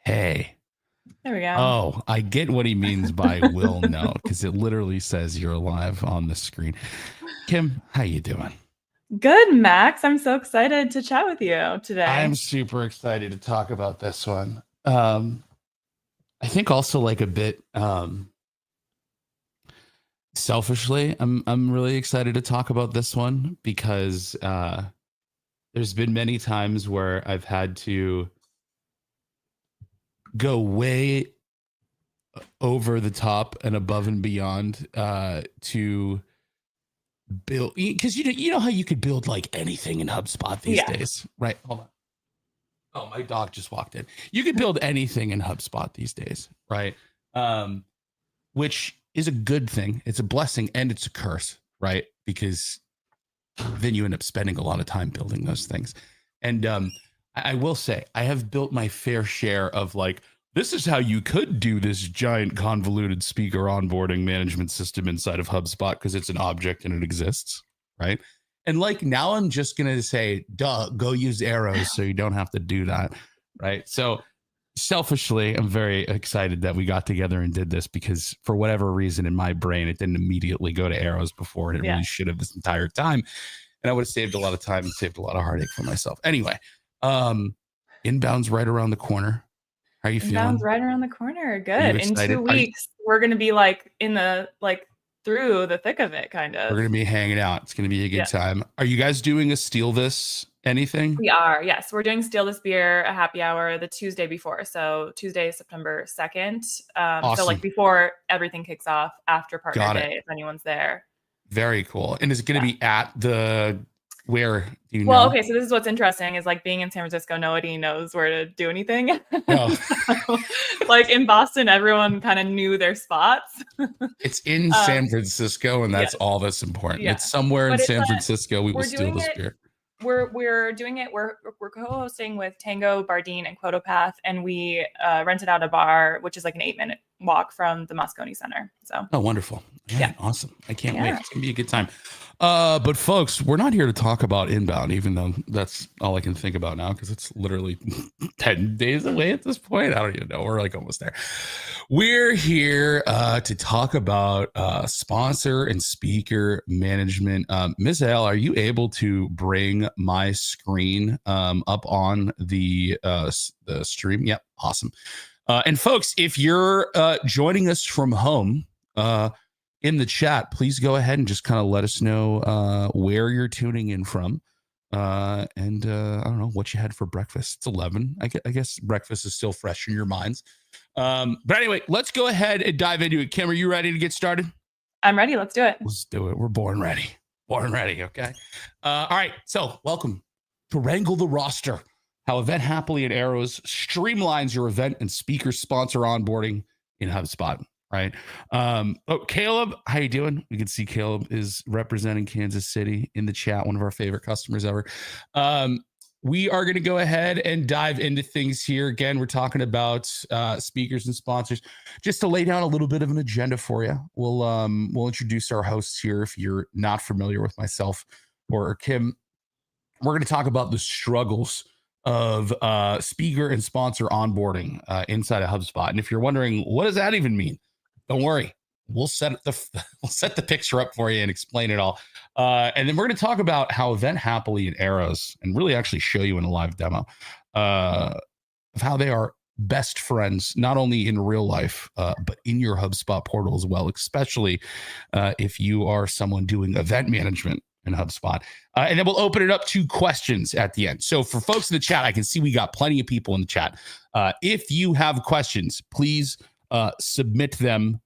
Hey. There we go. Oh, I get what he means by will know because it literally says you're live on the screen. Kim, how you doing? Good, Max. I'm so excited to chat with you I'm today. super excited to talk about this one. I think also like a bit selfishly, I'm really excited to talk about this one because there's been many times where I've had to go way over the top and above and beyond to build, because you know how you could build like anything in HubSpot these Yeah. days, right? Hold on. Oh, my dog just walked in. You could build anything in HubSpot these days, right? Um, which is a good thing. It's a blessing and it's a curse, right? Because then you end up spending a lot of time building those things. And I will say, I have built my fair share of like, this is how you could do this giant convoluted speaker onboarding management system inside of HubSpot because it's an object and it exists, right? And like now I'm just going to say, duh, go use arrows so you don't have to do that, right? So selfishly, I'm very excited that we got together and did this because for whatever reason in my brain, it didn't immediately go to arrows before and it Yeah. really should have this entire time. And I would have saved a lot of time and saved a lot of heartache for myself. Anyway, inbound's right around the corner. How are you Inbound's feeling? right around the corner. Are you Good. In two excited? weeks, we're gonna be like in the through the thick of it, kind We're of. going to be hanging out. It's going to be a good Yeah. time. Are you guys doing a steal this anything? We are. Yes. We're doing Steal This Beer, a happy hour the Tuesday before. So Tuesday, September 2nd. So like Awesome. before everything kicks off after partner Got it. day, if anyone's there. Very cool. And is it going to Yeah. be at the, where do you Well, know? okay, so this is what's interesting is like being in San Francisco, nobody knows where to do anything. Oh, So, like in Boston, everyone kind of knew their spots. it's in Um, San Francisco, and yeah, that's all that's important. yeah. It's somewhere in But San Francisco. We will we're steal doing this it. beer. We're doing it. We're co-hosting with Tango, Bardine, and Quotopath, and we rented out a bar, which is like an 8-minute walk from the Moscone Center. So Oh, wonderful. All yeah, right, awesome. I can't wait. yeah. It's going to be a good time. But folks, we're not here to talk about inbound, even though that's all I can think about now because it's literally 10 days away at this point. I don't even know. We're like almost there. We're here to talk about sponsor and speaker management. Ms. L, are you able to bring my screen up on the stream? Yep, awesome. And folks, if you're joining us from home, in the chat, please go ahead and just kind of let us know where you're tuning in from. And I don't know what you had for breakfast. It's 11. I guess breakfast is still fresh in your minds. But anyway, let's go ahead and dive into it. Kim, are you ready to get started? I'm ready. Let's do it. Let's do it. We're born ready. Born ready. Okay. All right. So welcome to Wrangle the Roster. How Event Happily and Arrows streamlines your event and speaker sponsor onboarding in HubSpot. Right. Oh, Caleb, how you doing? We can see Caleb is representing Kansas City in the chat, one of our favorite customers ever. We are going to go ahead and dive into things here. Again, we're talking about speakers and sponsors. Just to lay down a little bit of an agenda for you, we'll introduce our hosts here. If you're not familiar with myself or Kim, we're going to talk about the struggles of speaker and sponsor onboarding inside of HubSpot. And if you're wondering, what does that even mean? Don't worry. We'll set the picture up for you and explain it all. And then we're going to talk about how Event Happily and Arrows, and really actually show you in a live demo of how they are best friends, not only in real life, but in your HubSpot portal as well, especially if you are someone doing event management in HubSpot. And then we'll open it up to questions at the end. So for folks in the chat, I can see we got plenty of people in the chat. If you have questions, please submit them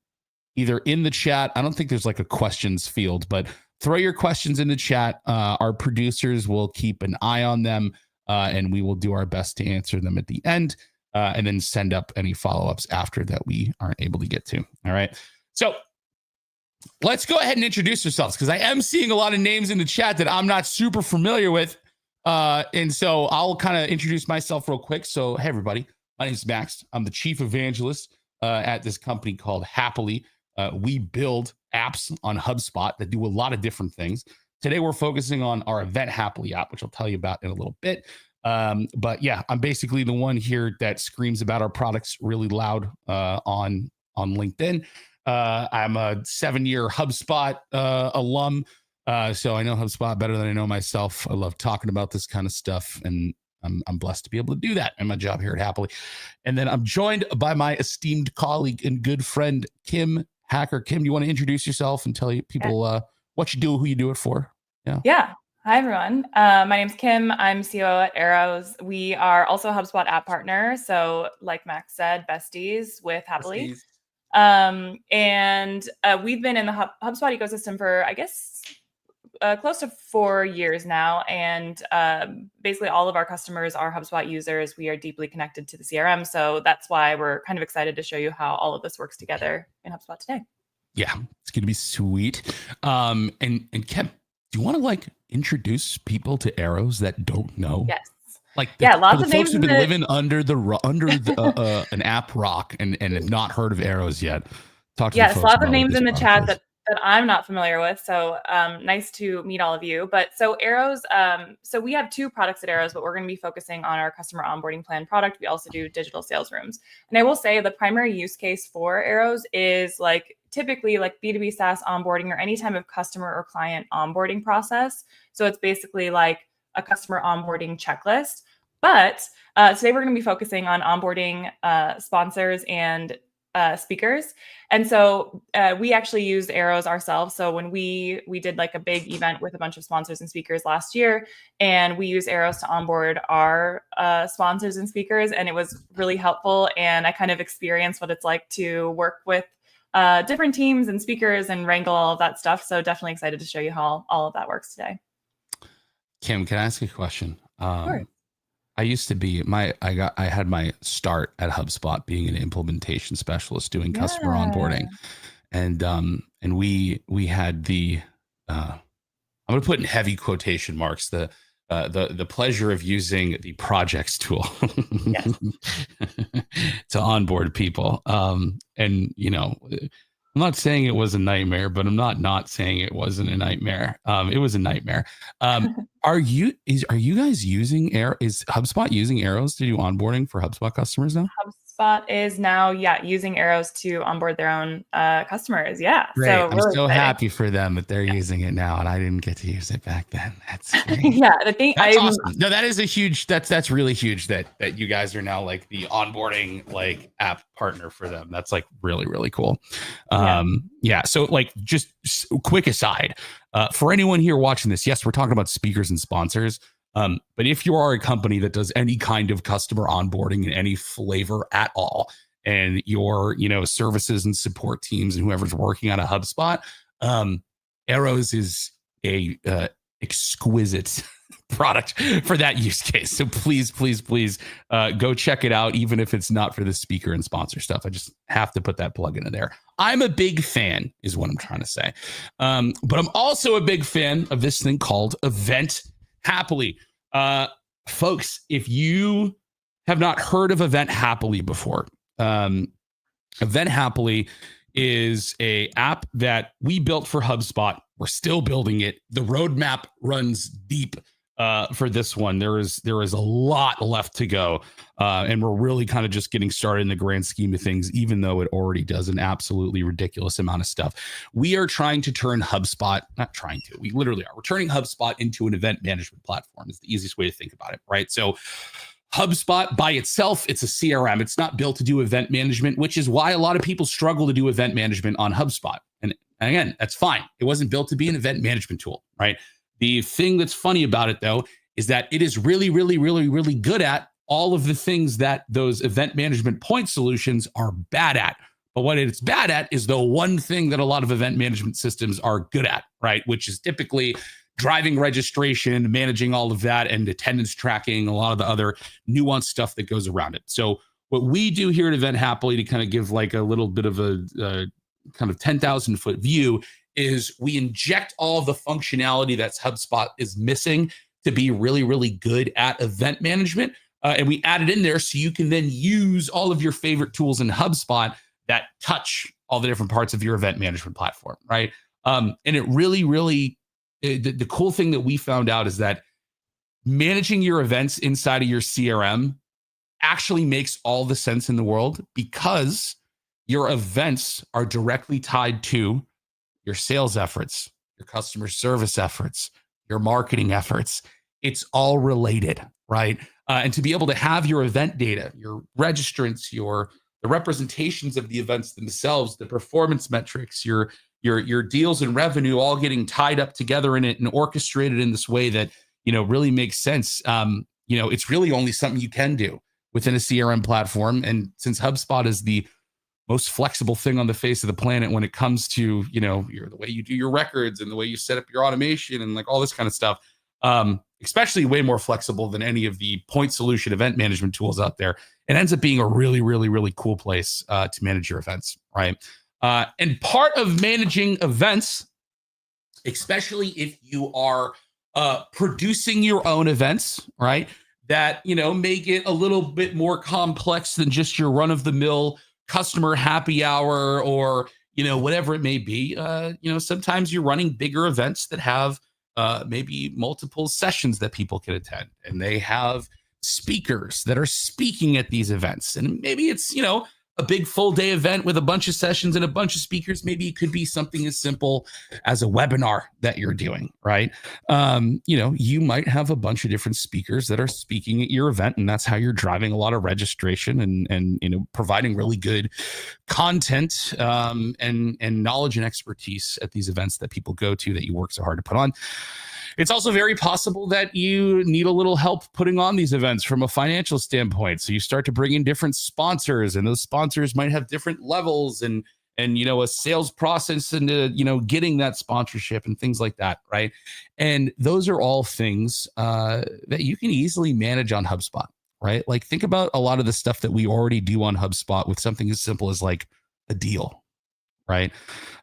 either in the chat. I don't think there's like a questions field, but throw your questions in the chat. Our producers will keep an eye on them, and we will do our best to answer them at the end, and then send up any follow-ups after that we aren't able to get to. All right. So let's go ahead and introduce ourselves because I am seeing a lot of names in the chat that I'm not super familiar with. And so I'll kind of introduce myself real quick. So, hey, everybody, my name is Max. I'm the chief evangelist at this company called Hapily. We build apps on HubSpot that do a lot of different things. Today, we're focusing on our Event Happily app, which I'll tell you about in a little bit. But yeah, I'm basically the one here that screams about our products really loud on LinkedIn. I'm a 7-year HubSpot alum. So I know HubSpot better than I know myself. I love talking about this kind of stuff, and I'm blessed to be able to do that in my job here at Happily. And then I'm joined by my esteemed colleague and good friend, Kim Hacker. Kim, do you want to introduce yourself and tell people what you do, who you do it for? Yeah. Hi, everyone. My name's Kim. I'm COO at Arrows. We are also a HubSpot app partner. So like Max said, besties with Hapily. And we've been in the HubSpot ecosystem for, I guess, close to 4 years now. And basically all of our customers are HubSpot users. We are deeply connected to the CRM. So that's why we're kind of excited to show you how all of this works together in HubSpot today. Yeah, it's going to be sweet. And Kim, do you want to introduce people to Arrows that don't know? Yes. Lots of folks who've been living under an app rock and have not heard of Arrows yet. Talk to yes, folks lots of names in the chat is. that I'm not familiar with. So nice to meet all of you. But so Arrows, so we have 2 products at Arrows, but we're going to be focusing on our customer onboarding plan product. We also do digital sales rooms. And I will say the primary use case for Arrows is typically B2B SaaS onboarding or any type of customer or client onboarding process. So it's basically a customer onboarding checklist. But today we're going to be focusing on onboarding sponsors and speakers. And so we actually used Arrows ourselves. So when we did a big event with a bunch of sponsors and speakers last year, and we used Arrows to onboard our sponsors and speakers, and it was really helpful. And I kind of experienced what it's like to work with different teams and speakers and wrangle all of that stuff. So definitely excited to show you how all of that works today. Kim, can I ask a question? Sure. I used to be I had my start at HubSpot being an implementation specialist doing customer onboarding, and we had the I'm going to put in heavy quotation marks the pleasure of using the projects tool to onboard people. And I'm not saying it was a nightmare, but I'm not saying it wasn't a nightmare. It was a nightmare. Are you guys using is HubSpot using Arrows to do onboarding for HubSpot customers now? HubSpot is now, using Arrows to onboard their own customers. Yeah. Great. So I'm so happy for them that they're using it now, and I didn't get to use it back then. That's great. Yeah. The thing that's awesome. No, that is a huge. That's really huge that you guys are now the onboarding app partner for them. That's really, really cool. Yeah. So just quick aside, for anyone here watching this, yes, we're talking about speakers and sponsors. But if you are a company that does any kind of customer onboarding in any flavor at all, and your services and support teams and whoever's working on a HubSpot, Arrows is a exquisite product for that use case. So please go check it out, even if it's not for the speaker and sponsor stuff. I just have to put that plug into there. I'm a big fan is what I'm trying to say. But I'm also a big fan of this thing called Event Hapily. Folks, if you have not heard of Event Hapily before, Event Hapily is a app that we built for HubSpot. We're still building it. The roadmap runs deep for this one. There is a lot left to go, and we're really kind of just getting started in the grand scheme of things, even though it already does an absolutely ridiculous amount of stuff. We are trying to turn HubSpot, not trying to, we literally are. We're turning HubSpot into an event management platform. Is the easiest way to think about it, right? So HubSpot by itself, it's a CRM. It's not built to do event management, which is why a lot of people struggle to do event management on HubSpot. And again, that's fine. It wasn't built to be an event management tool, right? The thing that's funny about it, though, is that it is really, really, really, really good at all of the things that those event management point solutions are bad at. But what it's bad at is the one thing that a lot of event management systems are good at, right? Which is typically driving registration, managing all of that, and attendance tracking, a lot of the other nuanced stuff that goes around it. So what we do here at Event Hapily, to kind of give a little bit of a kind of 10,000 foot view, is we inject all of the functionality that's HubSpot is missing to be really, really good at event management. And we add it in there so you can then use all of your favorite tools in HubSpot that touch all the different parts of your event management platform, right? And it really, really, the cool thing that we found out is that managing your events inside of your CRM actually makes all the sense in the world, because your events are directly tied to your sales efforts, your customer service efforts, your marketing efforts. It's all related, right? And to be able to have your event data, your registrants, the representations of the events themselves, the performance metrics, your deals and revenue, all getting tied up together in it and orchestrated in this way that really makes sense. It's really only something you can do within a CRM platform. And since HubSpot is the most flexible thing on the face of the planet when it comes to the way you do your records and the way you set up your automation and like all this kind of stuff, especially way more flexible than any of the point solution event management tools out there, it ends up being a really, really, really cool place to manage your events, right? And part of managing events, especially if you are producing your own events, right, that may get a little bit more complex than just your run-of-the-mill customer happy hour or whatever it may be. Sometimes you're running bigger events that have maybe multiple sessions that people can attend, and they have speakers that are speaking at these events, and maybe it's a big full day event with a bunch of sessions and a bunch of speakers. Maybe it could be something as simple as a webinar that you're doing, right? You might have a bunch of different speakers that are speaking at your event, and that's how you're driving a lot of registration and providing really good content and knowledge and expertise at these events that people go to that you work so hard to put on. It's also very possible that you need a little help putting on these events from a financial standpoint. So you start to bring in different sponsors, and those sponsors might have different levels and a sales process into getting that sponsorship and things like that, right? And those are all things that you can easily manage on HubSpot, right? Like, think about a lot of the stuff that we already do on HubSpot with something as simple as like a deal, right?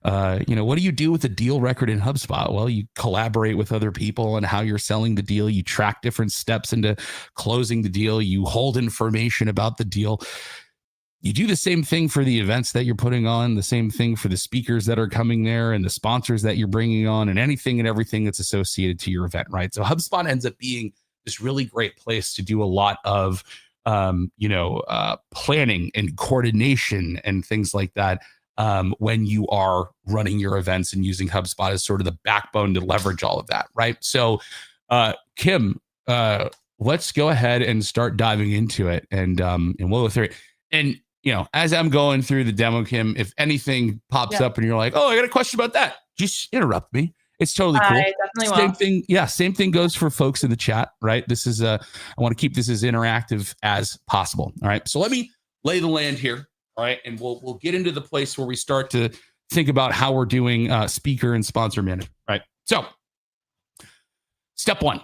What do you do with a deal record in HubSpot? Well, you collaborate with other people on how you're selling the deal. You track different steps into closing the deal. You hold information about the deal. You do the same thing for the events that you're putting on, the same thing for the speakers that are coming there and the sponsors that you're bringing on and anything and everything that's associated to your event, right? So HubSpot ends up being this really great place to do a lot of, planning and coordination and things like that. When you are running your events and using HubSpot as sort of the backbone to leverage all of that, right? So, Kim, let's go ahead and start diving into it, and we'll go through it. And as I'm going through the demo, Kim, if anything pops up and you're like, "Oh, I got a question about that," just interrupt me. It's totally cool. I definitely Same will. thing. Yeah, same thing goes for folks in the chat, right? This is I want to keep this as interactive as possible. All right. So let me lay the land here. All right. And we'll get into the place where we start to think about how we're doing speaker and sponsor management. Right. So step one,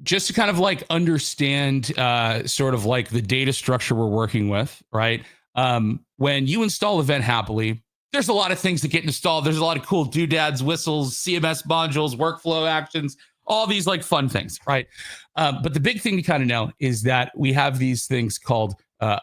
just to kind of like understand sort of like the data structure we're working with. Right. When you install Event Happily, there's a lot of things that get installed. There's a lot of cool doodads, whistles, CMS modules, workflow actions, all these like fun things. Right. But the big thing to kind of know is that we have these things called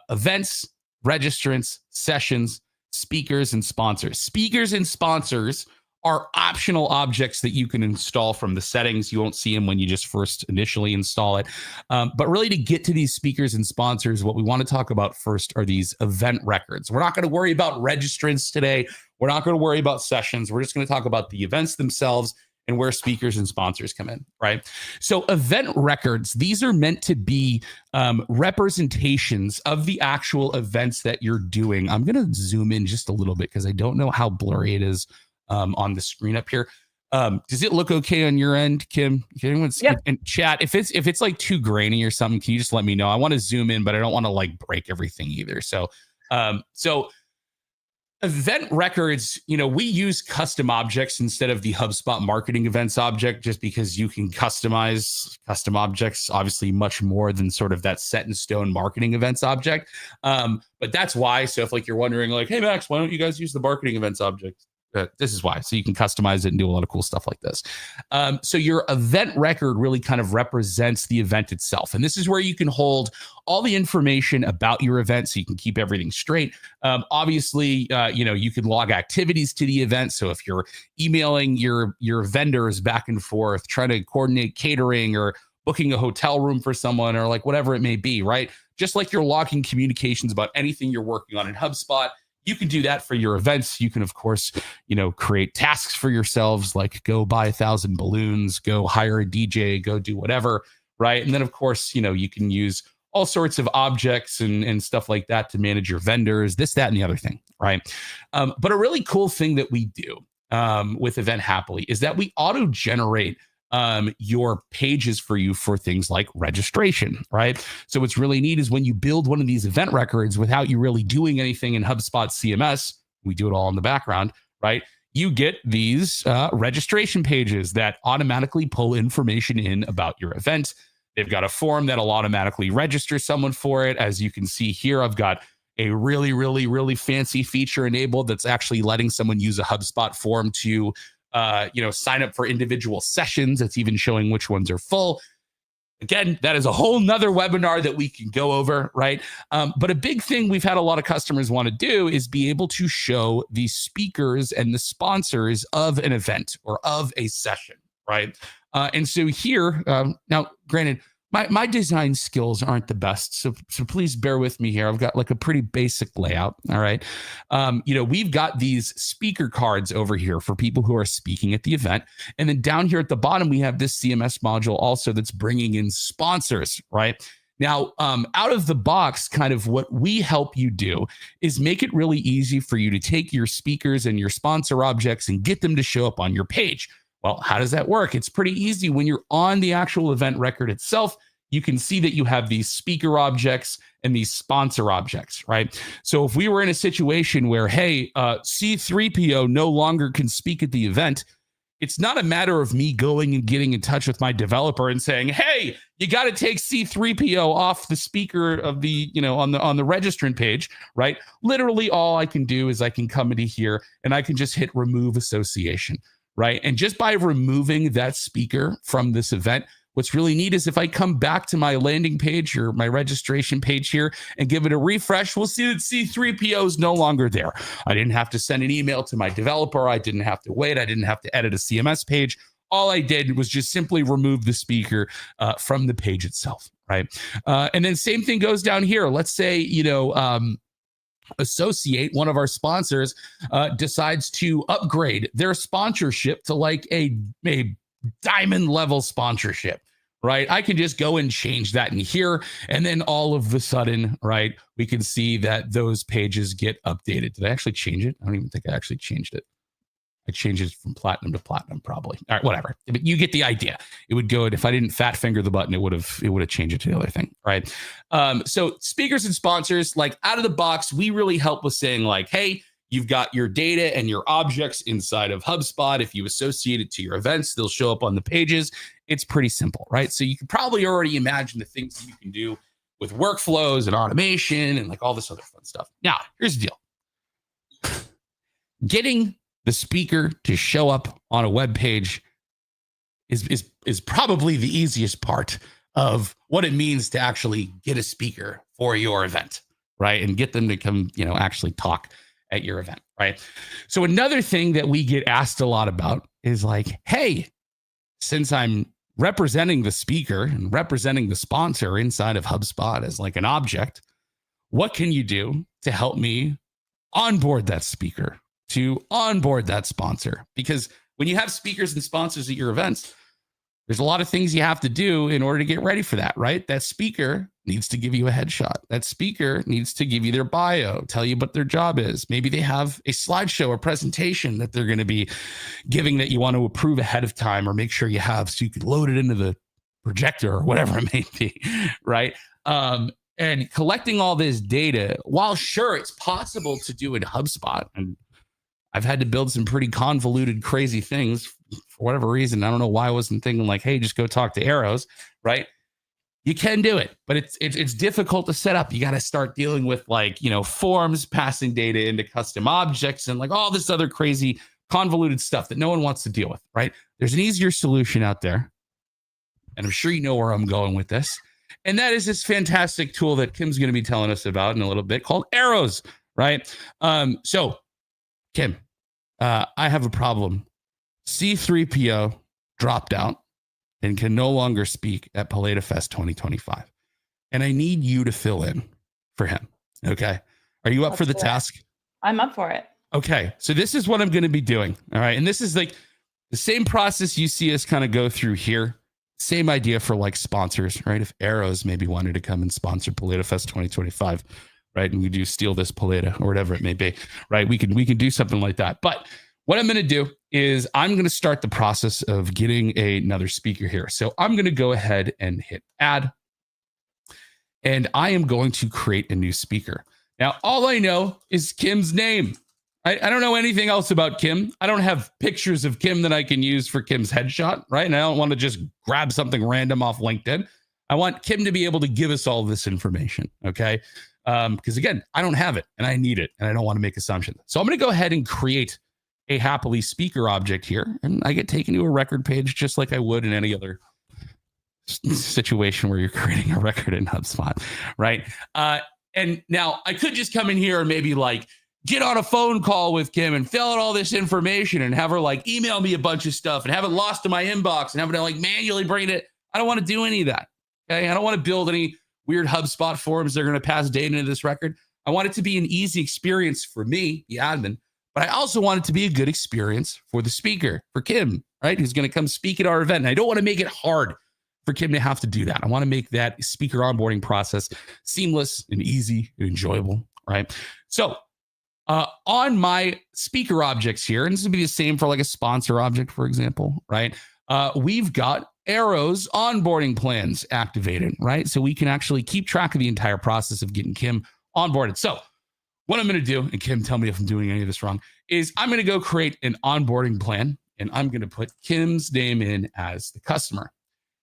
events, registrants, sessions, speakers, and sponsors. Speakers and sponsors are optional objects that you can install from the settings. You won't see them when you just first initially install it. But really, to get to these speakers and sponsors, what we want to talk about first are these event records. We're not going to worry about registrants today. We're not going to worry about sessions. We're just going to talk about the events themselves and where speakers and sponsors come in, right? So event records, these are meant to be representations of the actual events that you're doing. I'm going to zoom in just a little bit because I don't know how blurry it is on the screen up here. Does it look okay on your end, Kim? Can anyone see in chat? If it's like too grainy or something, can you just let me know? I want to zoom in, but I don't want to like break everything either. So event records, we use custom objects instead of the HubSpot marketing events object, just because you can customize custom objects, obviously much more than sort of that set in stone marketing events object. But that's why. So if like you're wondering like, hey, Max, why don't you guys use the marketing events object? This is why. So you can customize it and do a lot of cool stuff like this. So your event record really kind of represents the event itself. And this is where you can hold all the information about your event so you can keep everything straight. Obviously, you can log activities to the event. So if you're emailing your vendors back and forth, trying to coordinate catering or booking a hotel room for someone or like whatever it may be, right? Just like you're logging communications about anything you're working on in HubSpot, you can do that for your events. You can, of course, create tasks for yourselves, like go buy 1,000 balloons, go hire a DJ, go do whatever, right? And then, of course, you can use all sorts of objects and stuff like that to manage your vendors, this, that, and the other thing, right? But a really cool thing that we do with Event Hapily is that we auto-generate your pages for you for things like registration, right? So what's really neat is when you build one of these event records without you really doing anything in HubSpot CMS, we do it all in the background, right? You get these registration pages that automatically pull information in about your event. They've got a form that'll automatically register someone for it. As you can see here, I've got a really, really, really fancy feature enabled that's actually letting someone use a HubSpot form to sign up for individual sessions. It's even showing which ones are full. Again, that is a whole nother webinar that we can go over, right? But a big thing we've had a lot of customers want to do is be able to show the speakers and the sponsors of an event or of a session, right? And so here, now, granted, my design skills aren't the best, so please bear with me here. I've got like a pretty basic layout, all right? We've got these speaker cards over here for people who are speaking at the event. And then down here at the bottom, we have this CMS module also that's bringing in sponsors, right? Now, out of the box, kind of what we help you do is make it really easy for you to take your speakers and your sponsor objects and get them to show up on your page. Well, how does that work? It's pretty easy. When you're on the actual event record itself, you can see that you have these speaker objects and these sponsor objects, right? So if we were in a situation where, hey, C3PO no longer can speak at the event, it's not a matter of me going and getting in touch with my developer and saying, hey, you got to take C3PO off the speaker of the, on the registrant page, right? Literally all I can do is I can come into here and I can just hit remove association. Right. And just by removing that speaker from this event, what's really neat is if I come back to my landing page or my registration page here and give it a refresh, we'll see that C3PO is no longer there. I didn't have to send an email to my developer. I didn't have to wait. I didn't have to edit a CMS page. All I did was just simply remove the speaker from the page itself. Right. And then same thing goes down here. Let's say, Associate, one of our sponsors, decides to upgrade their sponsorship to like a diamond level sponsorship, right? I can just go and change that in here. And then all of a sudden, right, we can see that those pages get updated. Did I actually change it? I don't even think I actually changed it. I changed it from platinum to platinum, probably. All right, whatever. But you get the idea. It would go, if I didn't fat finger the button, it would have changed it to the other thing, right? So speakers and sponsors, like out of the box, we really help with saying like, hey, you've got your data and your objects inside of HubSpot. If you associate it to your events, they'll show up on the pages. It's pretty simple, right? So you can probably already imagine the things that you can do with workflows and automation and like all this other fun stuff. Now, here's the deal. Getting the speaker to show up on a web page is probably the easiest part of what it means to actually get a speaker for your event, right? And get them to come, actually talk at your event, right? So another thing that we get asked a lot about is like, hey, since I'm representing the speaker and representing the sponsor inside of HubSpot as like an object, what can you do to help me onboard that speaker, to onboard that sponsor? Because when you have speakers and sponsors at your events, there's a lot of things you have to do in order to get ready for that, right? That speaker needs to give you a headshot. That speaker needs to give you their bio, tell you what their job is. Maybe they have a slideshow or presentation that they're going to be giving that you want to approve ahead of time or make sure you have so you can load it into the projector or whatever it may be, right? And collecting all this data, while sure, it's possible to do in HubSpot, and I've had to build some pretty convoluted, crazy things for whatever reason. I don't know why I wasn't thinking like, hey, just go talk to arrows, right? You can do it, but it's difficult to set up. You got to start dealing with like, forms, passing data into custom objects and like all this other crazy convoluted stuff that no one wants to deal with, right? There's an easier solution out there. And I'm sure you know where I'm going with this. And that is this fantastic tool that Kim's going to be telling us about in a little bit called Arrows, right? So Kim, I have a problem. C3PO dropped out. and can no longer speak at Paleta Fest 2025. And I need you to fill in for him. Okay. Are you up for the task? I'm up for it. Okay. So this is what I'm going to be doing. All right. And this is like the same process you see us kind of go through here. Same idea for like sponsors, right? If Arrows maybe wanted to come and sponsor Paleta Fest 2025, right? And we do steal this Paleta or whatever it may be, right? We can do something like that. But what I'm going to do is I'm going to start the process of getting another speaker here. So I'm going to go ahead and hit add. And I am going to create a new speaker. Now, all I know is Kim's name. I don't know anything else about Kim. I don't have pictures of Kim that I can use for Kim's headshot, right? And I don't want to just grab something random off LinkedIn. I want Kim to be able to give us all this information, okay? Because again, I don't have it and I need it and I don't want to make assumptions. So I'm going to go ahead and create a Hapily speaker object here. And I get taken to a record page just like I would in any other situation where you're creating a record in HubSpot, right? And now I could just come in here and maybe like get on a phone call with Kim and fill out all this information and have her like email me a bunch of stuff and have it lost in my inbox and have to like manually bring it. I don't want to do any of that. Okay. I don't want to build any weird HubSpot forms that are going to pass data into this record. I want it to be an easy experience for me, the admin, but I also want it to be a good experience for the speaker, for Kim, right? Who's going to come speak at our event. And I don't want to make it hard for Kim to have to do that. I want to make that speaker onboarding process seamless and easy and enjoyable, right? So on my speaker objects here, and this would be the same for like a sponsor object, for example, right? We've got Arrow's onboarding plans activated, right? So we can actually keep track of the entire process of getting Kim onboarded. So what I'm going to do, and Kim, tell me if I'm doing any of this wrong, is I'm going to go create an onboarding plan, and I'm going to put Kim's name in as the customer.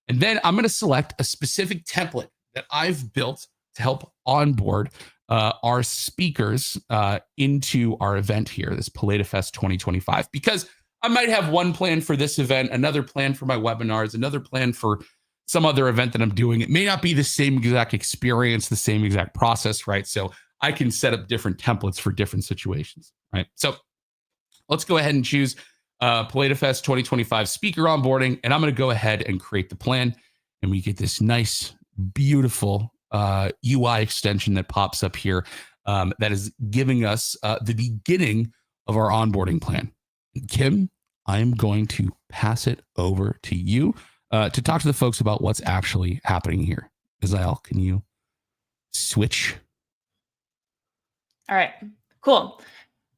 And then I'm going to select a specific template that I've built to help onboard our speakers into our event here, this Paleta Fest 2025, because I might have one plan for this event, another plan for my webinars, another plan for some other event that I'm doing. It may not be the same exact experience, the same exact process, right? So I can set up different templates for different situations, right? So let's go ahead and choose Paleta Fest 2025 speaker onboarding, and I'm going to go ahead and create the plan, and we get this nice, beautiful UI extension that pops up here that is giving us the beginning of our onboarding plan. Kim, I'm going to pass it over to you to talk to the folks about what's actually happening here. Azael, can you switch? All right, cool.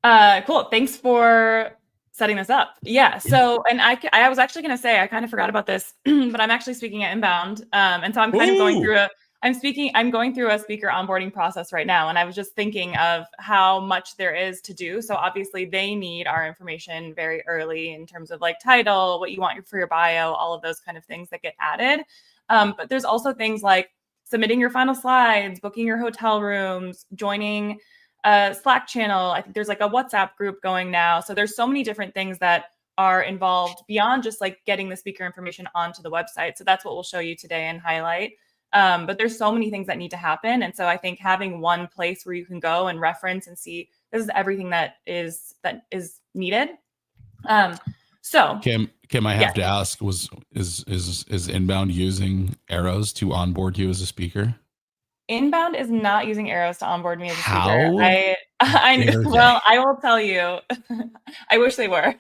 Cool. Thanks for setting this up. Yeah. So, and I was actually going to say, I kind of forgot about this, but I'm actually speaking at Inbound. And so I'm kind of going through I'm going through a speaker onboarding process right now. And I was just thinking of how much there is to do. So obviously they need our information very early in terms of like title, what you want for your bio, all of those kind of things that get added. But there's also things like submitting your final slides, booking your hotel rooms, joining a Slack channel. I think there's like a WhatsApp group going now. So there's so many different things that are involved beyond just like getting the speaker information onto the website. So that's what we'll show you today and highlight. But there's so many things that need to happen. And so I think having one place where you can go and reference and see this is everything that is needed. So Kim, I have to ask, is Inbound using Arrows to onboard you as a speaker? Inbound is not using Arrows to onboard me as a speaker. How I will tell you. I wish they were.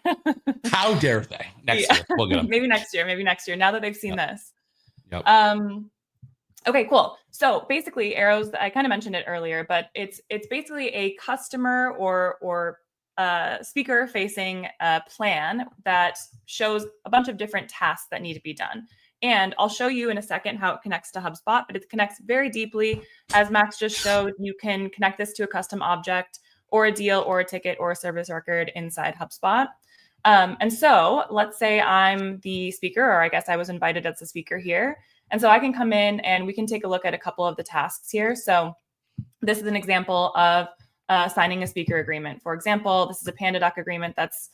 How dare they? Next year, we'll get them. Maybe next year. Now that they've seen this. Yep. Okay, cool. So basically, Arrows. I kind of mentioned it earlier, but it's basically a customer or speaker facing plan that shows a bunch of different tasks that need to be done. And I'll show you in a second how it connects to HubSpot, but it connects very deeply. As Max just showed, you can connect this to a custom object or a deal or a ticket or a service record inside HubSpot. And so let's say I'm the speaker, or I guess I was invited as a speaker here. And so I can come in and we can take a look at a couple of the tasks here. So this is an example of signing a speaker agreement. For example, this is a PandaDoc agreement that's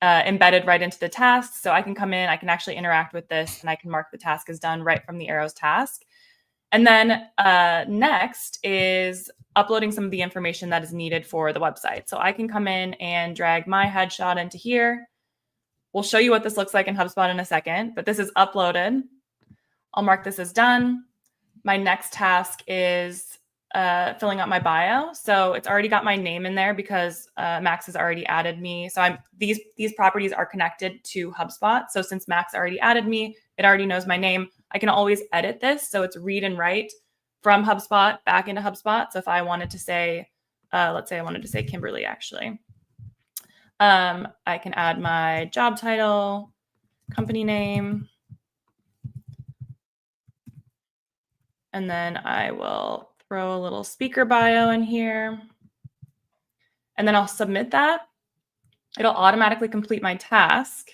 embedded right into the task. So I can come in, I can actually interact with this, and I can mark the task as done right from the Arrows task. And then next is uploading some of the information that is needed for the website. So I can come in and drag my headshot into here. We'll show you what this looks like in HubSpot in a second, but this is uploaded. I'll mark this as done. My next task is filling out my bio. So it's already got my name in there because Max has already added me. So these properties are connected to HubSpot. So since Max already added me, it already knows my name. I can always edit this. So it's read and write from HubSpot back into HubSpot. So if I wanted to say, let's say I wanted to say Kimberly, actually, I can add my job title, company name, and then I will throw a little speaker bio in here. And then I'll submit that. It'll automatically complete my task.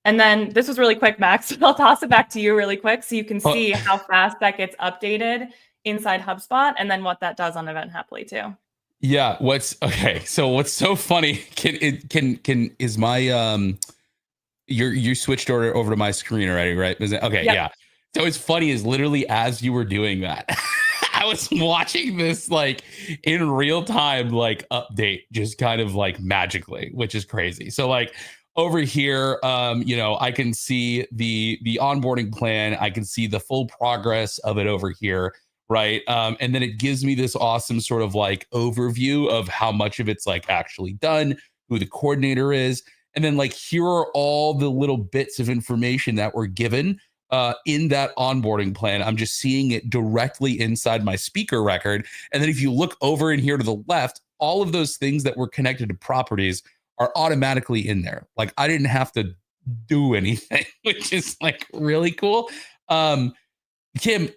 And then this was really quick, Max. I'll toss it back to you really quick so you can see how fast that gets updated inside HubSpot and then what that does on Event Happily too. Yeah. So what's so funny is my you switched over to my screen already, right? Okay. Yep. Yeah. So it's funny is literally as you were doing that, I was watching this like in real time, like update just kind of like magically, which is crazy. So like over here, I can see the onboarding plan. I can see the full progress of it over here. Right. And then it gives me this awesome sort of like overview of how much of it's like actually done, who the coordinator is. And then like here are all the little bits of information that were given in that onboarding plan. I'm just seeing it directly inside my speaker record. And then if you look over in here to the left, all of those things that were connected to properties are automatically in there. Like I didn't have to do anything, which is like really cool. Kim,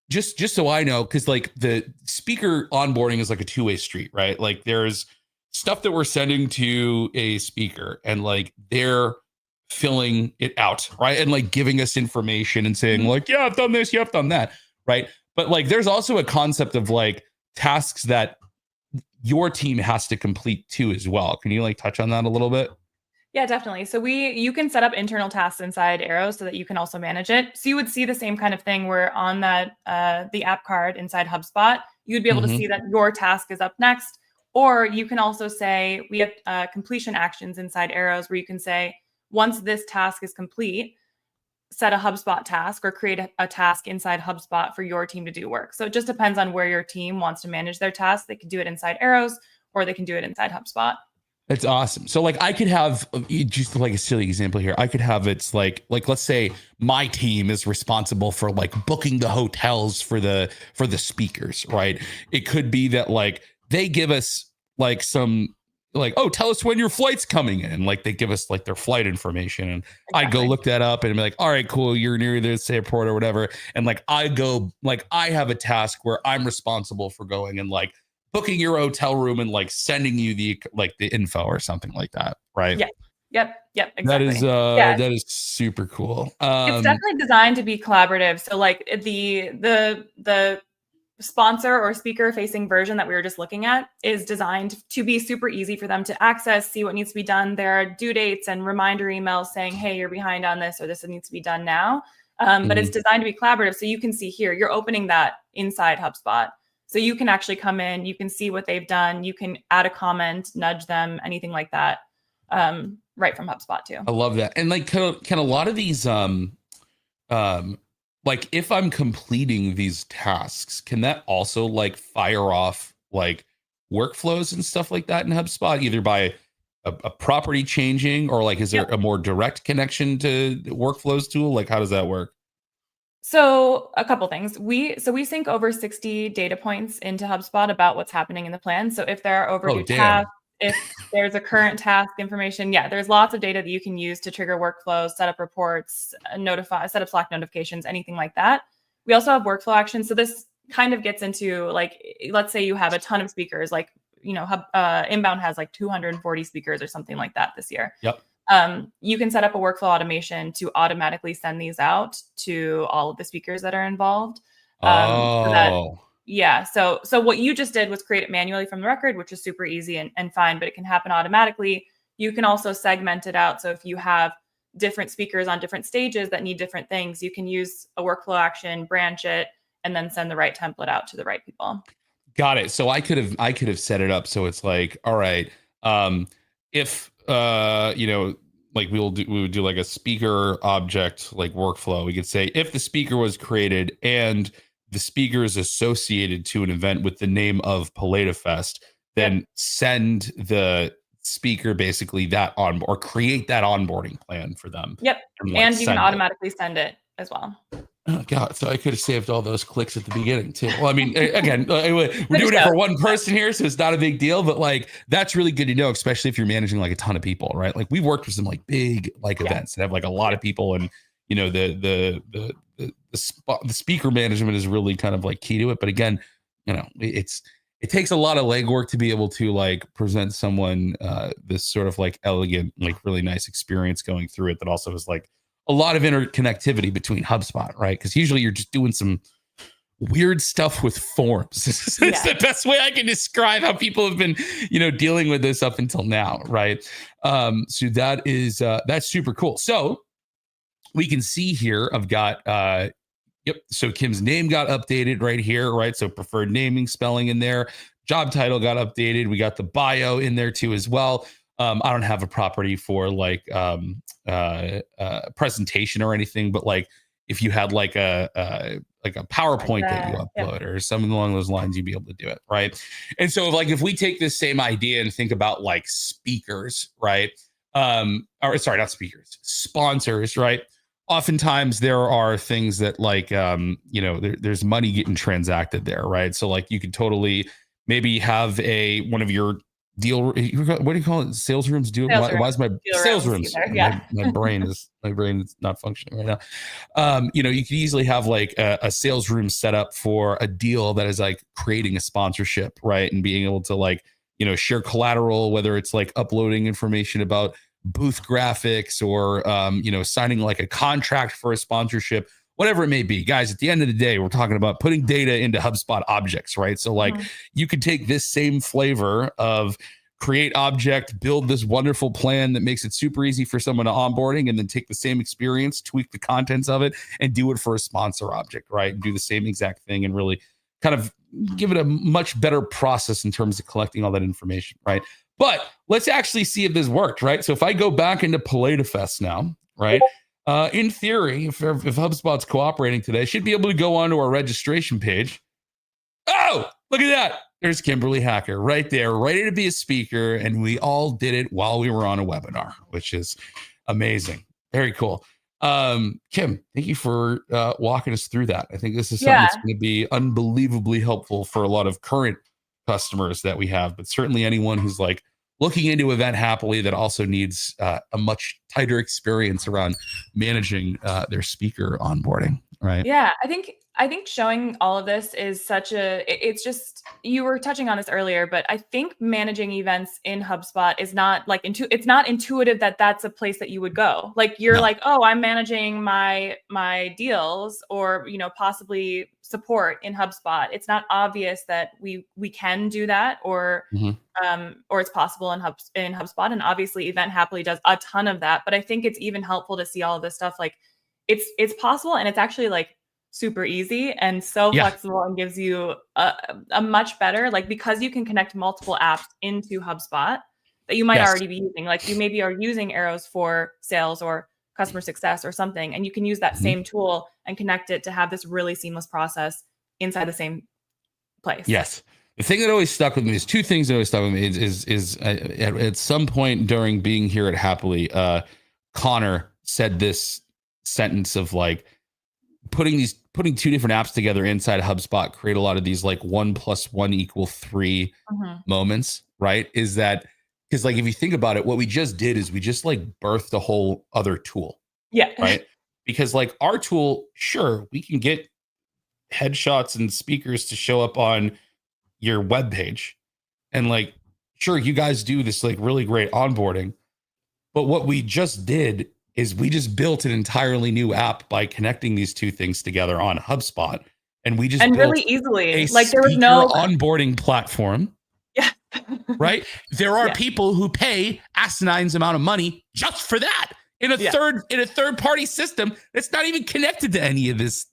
just so I know, because like the speaker onboarding is like a two-way street, right? Like there's stuff that we're sending to a speaker and like they're filling it out, right? And like giving us information and saying like, yeah, I've done this, yeah, I've done that, right? But like there's also a concept of like tasks that your team has to complete too as well. Can you like touch on that a little bit? Yeah, definitely. So you can set up internal tasks inside Arrow so that you can also manage it. So you would see the same kind of thing where on that the app card inside HubSpot, you'd be able to see that your task is up next. Or you can also say we have completion actions inside Arrows where you can say once this task is complete, set a HubSpot task or create a task inside HubSpot for your team to do work. So it just depends on where your team wants to manage their tasks. They can do it inside Arrows or they can do it inside HubSpot. That's awesome. So like I could have just like a silly example here. I could have it's like let's say my team is responsible for like booking the hotels for the speakers, right? It could be that like they give us like some like, oh, tell us when your flight's coming in. Like they give us like their flight information and I go look that up and be like, all right, cool. You're near this airport or whatever. And like I go like I have a task where I'm responsible for going and like booking your hotel room and like sending you the info or something like that, right? Yeah. Yep. Exactly. That is super cool. It's definitely designed to be collaborative. So like the sponsor or speaker facing version that we were just looking at is designed to be super easy for them to access, see what needs to be done. There are due dates and reminder emails saying, hey, you're behind on this or this needs to be done now. But it's designed to be collaborative. So you can see here, you're opening that inside HubSpot. So you can actually come in, you can see what they've done. You can add a comment, nudge them, anything like that, right from HubSpot too. I love that. And like, can a lot of these, like if I'm completing these tasks, can that also like fire off like workflows and stuff like that in HubSpot, either by a property changing or like, is there a more direct connection to the workflows tool? Like, how does that work? So a couple things. We sync over 60 data points into HubSpot about what's happening in the plan. So if there are overdue tasks, if there's a current task information, there's lots of data that you can use to trigger workflows, set up reports, set up Slack notifications, anything like that. We also have workflow actions. So this kind of gets into like, let's say you have a ton of speakers, like, Inbound has like 240 speakers or something like that this year. Yep. You can set up a workflow automation to automatically send these out to all of the speakers that are involved. So what you just did was create it manually from the record, which is super easy and fine, but it can happen automatically. You can also segment it out. So if you have different speakers on different stages that need different things, you can use a workflow action, branch it, and then send the right template out to the right people. Got it. So I could have set it up so it's like, all right, if like we would do like a speaker object like workflow. We could say if the speaker was created and the speaker is associated to an event with the name of Paleta Fest, then send the speaker basically that on or create that onboarding plan for them. Yep. And you can automatically send it as well. Oh God! So I could have saved all those clicks at the beginning too. Well, I mean, again, we're doing it for one person here, so it's not a big deal. But like, that's really good to know, especially if you're managing like a ton of people, right? Like, we've worked with some like big like events that have like a lot of people, and you know, the speaker management is really kind of like key to it. But again, you know, it takes a lot of legwork to be able to like present someone this sort of like elegant, like really nice experience going through it that also is like a lot of interconnectivity between HubSpot, right? Because usually you're just doing some weird stuff with forms. It's the best way I can describe how people have been, you know, dealing with this up until now, right? So that is that's super cool. So we can see here, I've got so Kim's name got updated right here, right? So preferred naming, spelling in there. Job title got updated. We got the bio in there too as well. I don't have a property for like presentation or anything, but like if you had like a PowerPoint that you upload or something along those lines, you'd be able to do it, right? And so like if we take this same idea and think about like speakers, right? Or sorry, not speakers, sponsors, right? Oftentimes there are things that like you know, there's money getting transacted there, right? So like you could totally maybe have one of your deal, what do you call it, sales rooms? Why is my sales rooms? My brain is not functioning right now. You know, you could easily have like a sales room set up for a deal that is like creating a sponsorship, right? And being able to like, you know, share collateral, whether it's like uploading information about booth graphics or you know, signing like a contract for a sponsorship, whatever it may be. Guys, at the end of the day, we're talking about putting data into HubSpot objects, right? So like you could take this same flavor of create object, build this wonderful plan that makes it super easy for someone to onboarding, and then take the same experience, tweak the contents of it, and do it for a sponsor object, right? And do the same exact thing and really kind of give it a much better process in terms of collecting all that information, right? But let's actually see if this worked, right? So if I go back into Paleta Fest now, right? In theory, if HubSpot's cooperating today, I should be able to go onto our registration page. Oh, look at that. There's Kimberly Hacker right there, ready to be a speaker. And we all did it while we were on a webinar, which is amazing. Very cool. Kim, thank you for walking us through that. I think this is something that's going to be unbelievably helpful for a lot of current customers that we have, but certainly anyone who's like looking into Event Hapily that also needs a much tighter experience around managing their speaker onboarding, right? Yeah, I think showing all of this is it's just, you were touching on this earlier, but I think managing events in HubSpot is not like it's not intuitive that that's a place that you would go. Like you're like, oh, I'm managing my deals or, you know, possibly support in HubSpot. It's not obvious that we can do that or it's possible in HubSpot. And obviously Event Hapily does a ton of that, but I think it's even helpful to see all of this stuff. Like it's possible, and it's actually like super easy and so flexible, and gives you a much better, like, because you can connect multiple apps into HubSpot that you might already be using. Like you maybe are using Arrows for sales or customer success or something, and you can use that same tool and connect it to have this really seamless process inside the same place. Yes. The thing that always stuck with me is two things that always stuck with me is at some point during being here at Hapily, Connor said this sentence of like, putting two different apps together inside HubSpot create a lot of these like 1 + 1 = 3 moments, right? Is that because like if you think about it, what we just did is we just like birthed a whole other tool. Yeah. Right. Because like our tool, sure, we can get headshots and speakers to show up on your web page. And like, sure, you guys do this like really great onboarding. But what we just did is we just built an entirely new app by connecting these two things together on HubSpot. And we just built really easily, like there was no onboarding platform. Yeah. Right. There are people who pay asinine amount of money just for that in a third party system that's not even connected to any of this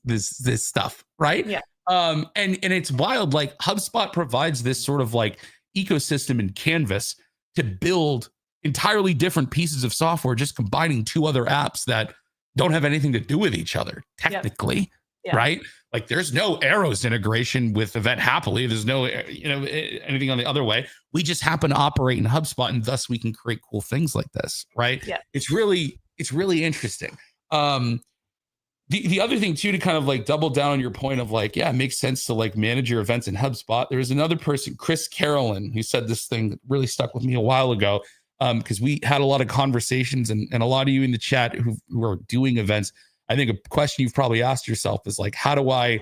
stuff. Right. Yeah. And it's wild. Like HubSpot provides this sort of like ecosystem and canvas to build entirely different pieces of software, just combining two other apps that don't have anything to do with each other, technically, right? Like there's no Arrows integration with Event Happily. There's no, anything on the other way. We just happen to operate in HubSpot, and thus we can create cool things like this, right? Yeah. It's really interesting. The other thing too, to kind of like double down on your point of like, yeah, it makes sense to like manage your events in HubSpot. There was another person, Chris Carolyn, who said this thing that really stuck with me a while ago. Because we had a lot of conversations, and a lot of you in the chat who are doing events. I think a question you've probably asked yourself is like, how do I,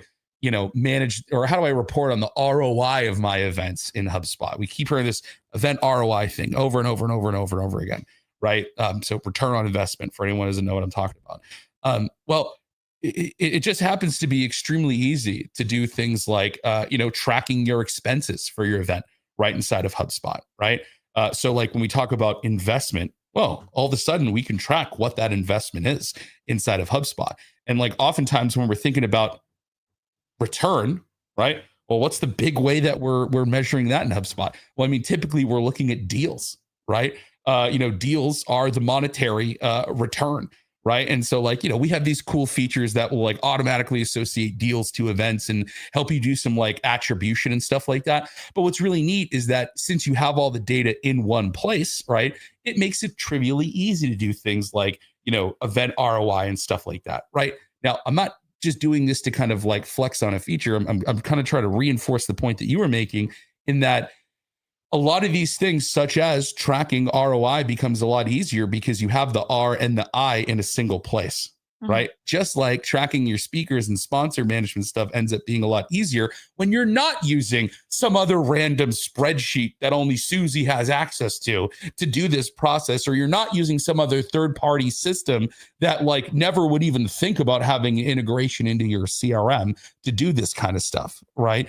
manage, or how do I report on the ROI of my events in HubSpot? We keep hearing this event ROI thing over and over and over and over and over again, right? So return on investment, for anyone who doesn't know what I'm talking about. Well, it just happens to be extremely easy to do things like, tracking your expenses for your event right inside of HubSpot, right? So like when we talk about investment, well, all of a sudden we can track what that investment is inside of HubSpot. And like oftentimes when we're thinking about return, right? Well, what's the big way that we're measuring that in HubSpot? Well, I mean, typically we're looking at deals, right? Deals are the monetary return, right? And so like, we have these cool features that will like automatically associate deals to events and help you do some like attribution and stuff like that. But what's really neat is that since you have all the data in one place, right, it makes it trivially easy to do things like, event ROI and stuff like that, right? Now, I'm not just doing this to kind of like flex on a feature. I'm kind of trying to reinforce the point that you were making, in that a lot of these things, such as tracking ROI, becomes a lot easier because you have the R and the I in a single place, right? Just like tracking your speakers and sponsor management stuff ends up being a lot easier when you're not using some other random spreadsheet that only Susie has access to do this process, or you're not using some other third-party system that like never would even think about having integration into your CRM to do this kind of stuff, right?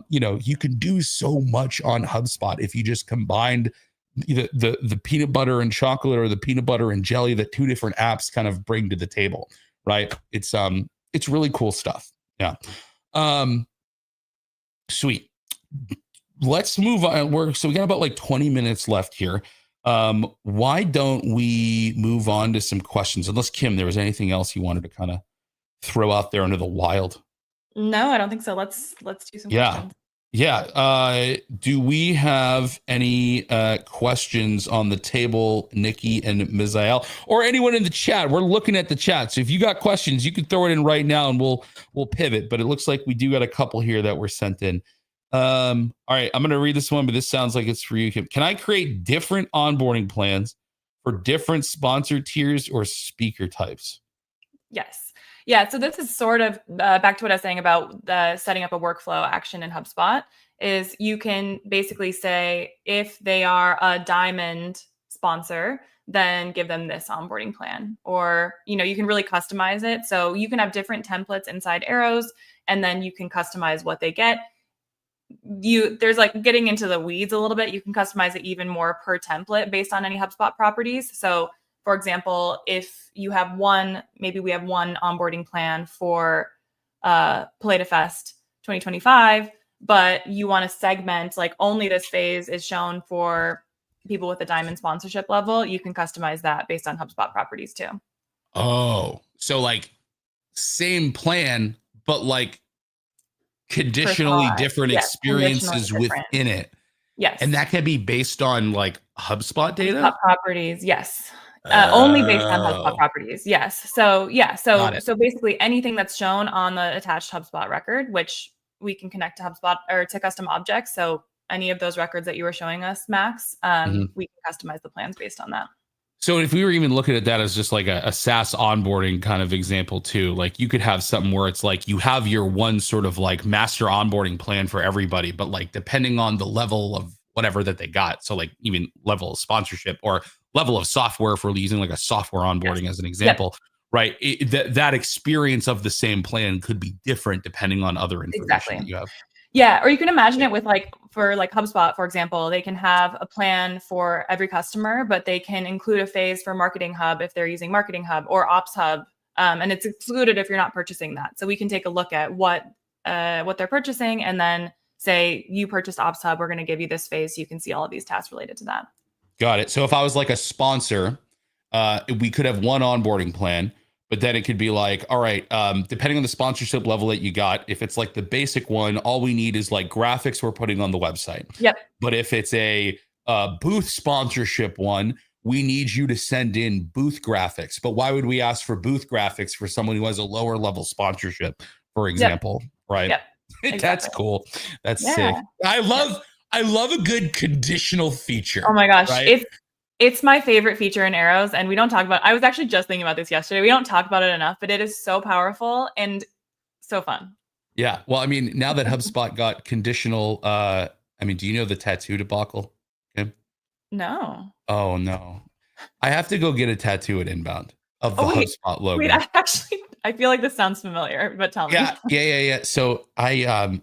You can do so much on HubSpot if you just combined the peanut butter and chocolate, or the peanut butter and jelly that two different apps kind of bring to the table, right? It's really cool stuff. Yeah. Sweet. Let's move on. So we got about like 20 minutes left here. Why don't we move on to some questions? Unless, Kim, there was anything else you wanted to kind of throw out there into the wild? No, I don't think so. Let's do some questions. Yeah. Do we have any questions on the table, Nikki and Mizael, or anyone in the chat? We're looking at the chat. So if you got questions, you can throw it in right now and we'll pivot. But it looks like we do got a couple here that were sent in. All right, I'm going to read this one, but this sounds like it's for you, Kim. Can I create different onboarding plans for different sponsor tiers or speaker types? Yes. Yeah, so this is sort of back to what I was saying about setting up a workflow action in HubSpot. Is you can basically say, if they are a diamond sponsor, then give them this onboarding plan. Or, you can really customize it. So you can have different templates inside Arrows, and then you can customize what they get. There's like getting into the weeds a little bit. You can customize it even more per template based on any HubSpot properties. So for example, if you have maybe we have one onboarding plan for Play Fest 2025, but you want to segment like only this phase is shown for people with a diamond sponsorship level, you can customize that based on HubSpot properties too. Oh, so like same plan, but like conditionally different experiences within it. Yes. And that can be based on like HubSpot data? HubSpot properties, yes. Only based on HubSpot properties. Yes. So basically anything that's shown on the attached HubSpot record, which we can connect to HubSpot or to custom objects. So any of those records that you were showing us, Max, we can customize the plans based on that. So if we were even looking at that as just like a SaaS onboarding kind of example too, like you could have something where it's like you have your one sort of like master onboarding plan for everybody, but like depending on the level of whatever that they got. So like even level of sponsorship or level of software, if we're using like a software onboarding as an example, right? That experience of the same plan could be different depending on other information that you have. Yeah, or you can imagine it with for HubSpot, for example, they can have a plan for every customer, but they can include a phase for Marketing Hub if they're using Marketing Hub or Ops Hub, and it's excluded if you're not purchasing that. So we can take a look at what they're purchasing and then say, you purchased Ops Hub, we're going to give you this phase so you can see all of these tasks related to that. Got it. So if I was like a sponsor, we could have one onboarding plan, but then it could be like, all right, depending on the sponsorship level that you got, if it's like the basic one, all we need is like graphics we're putting on the website. Yep. But if it's a booth sponsorship one, we need you to send in booth graphics. But why would we ask for booth graphics for someone who has a lower level sponsorship, for example? Yep. Right. Yep. That's Exactly. cool. That's Yeah. sick. I love a good conditional feature. Oh my gosh. Right? It's my favorite feature in Arrows, and we don't talk about, I was actually just thinking about this yesterday. We don't talk about it enough, but it is so powerful and so fun. Yeah. Well, I mean, now that HubSpot got conditional, I mean, do you know the tattoo debacle? Okay. No. Oh no. I have to go get a tattoo at Inbound of the Oh HubSpot logo. wait, I feel like this sounds familiar, but tell me. Yeah. So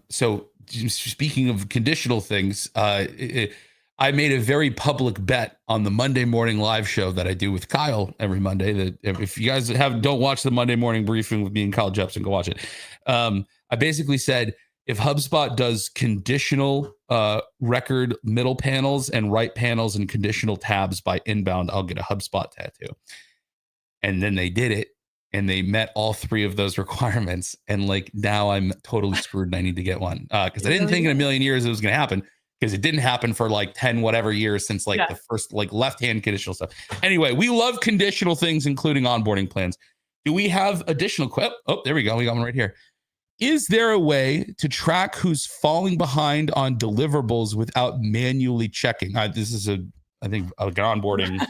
so speaking of conditional things, I made a very public bet on the Monday morning live show that I do with Kyle every Monday. That if you guys don't watch the Monday morning briefing with me and Kyle Jepson, go watch it. I basically said, if HubSpot does conditional record middle panels and right panels and conditional tabs by Inbound, I'll get a HubSpot tattoo. And then they did it, and they met all three of those requirements. And like now I'm totally screwed and I need to get one because I didn't think in a million years it was going to happen, because it didn't happen for like 10 whatever years since like the first like left-hand conditional stuff. Anyway, we love conditional things, including onboarding plans. Do we have additional Oh, there we go. We got one right here. Is there a way to track who's falling behind on deliverables without manually checking? This is I think an onboarding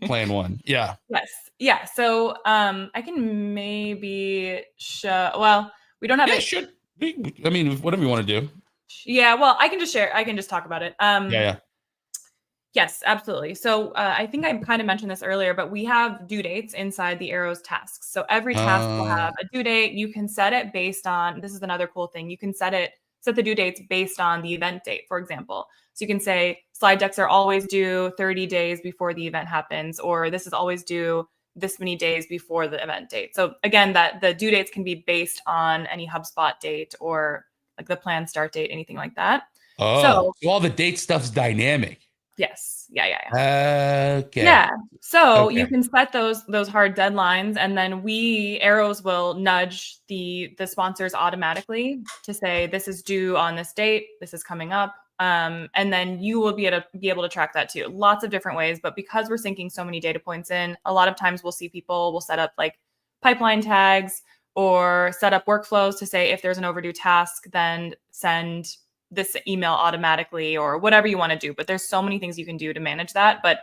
plan one. Yeah. Yes. Yeah. So I can maybe show, well, we don't have it. Should be, I mean, whatever you want to do. Yeah. Well, I can just share. I can just talk about it. Yeah. Yes, absolutely. So I think I kind of mentioned this earlier, but we have due dates inside the Arrows tasks. So every task will have a due date. You can set it based on, this is another cool thing. You can set the due dates based on the event date, for example. So you can say slide decks are always due 30 days before the event happens, or this is always due this many days before the event date. So again, that the due dates can be based on any HubSpot date or like the planned start date, anything like that. So all the date stuff's dynamic. Yes. Yeah. Okay. Yeah. So you can set those hard deadlines, and then Arrows will nudge the sponsors automatically to say, this is due on this date, this is coming up. And then you will be able to track that too. Lots of different ways, but because we're syncing so many data points in, a lot of times we'll see people will set up like pipeline tags or set up workflows to say, if there's an overdue task, then send this email automatically or whatever you want to do. But there's so many things you can do to manage that, but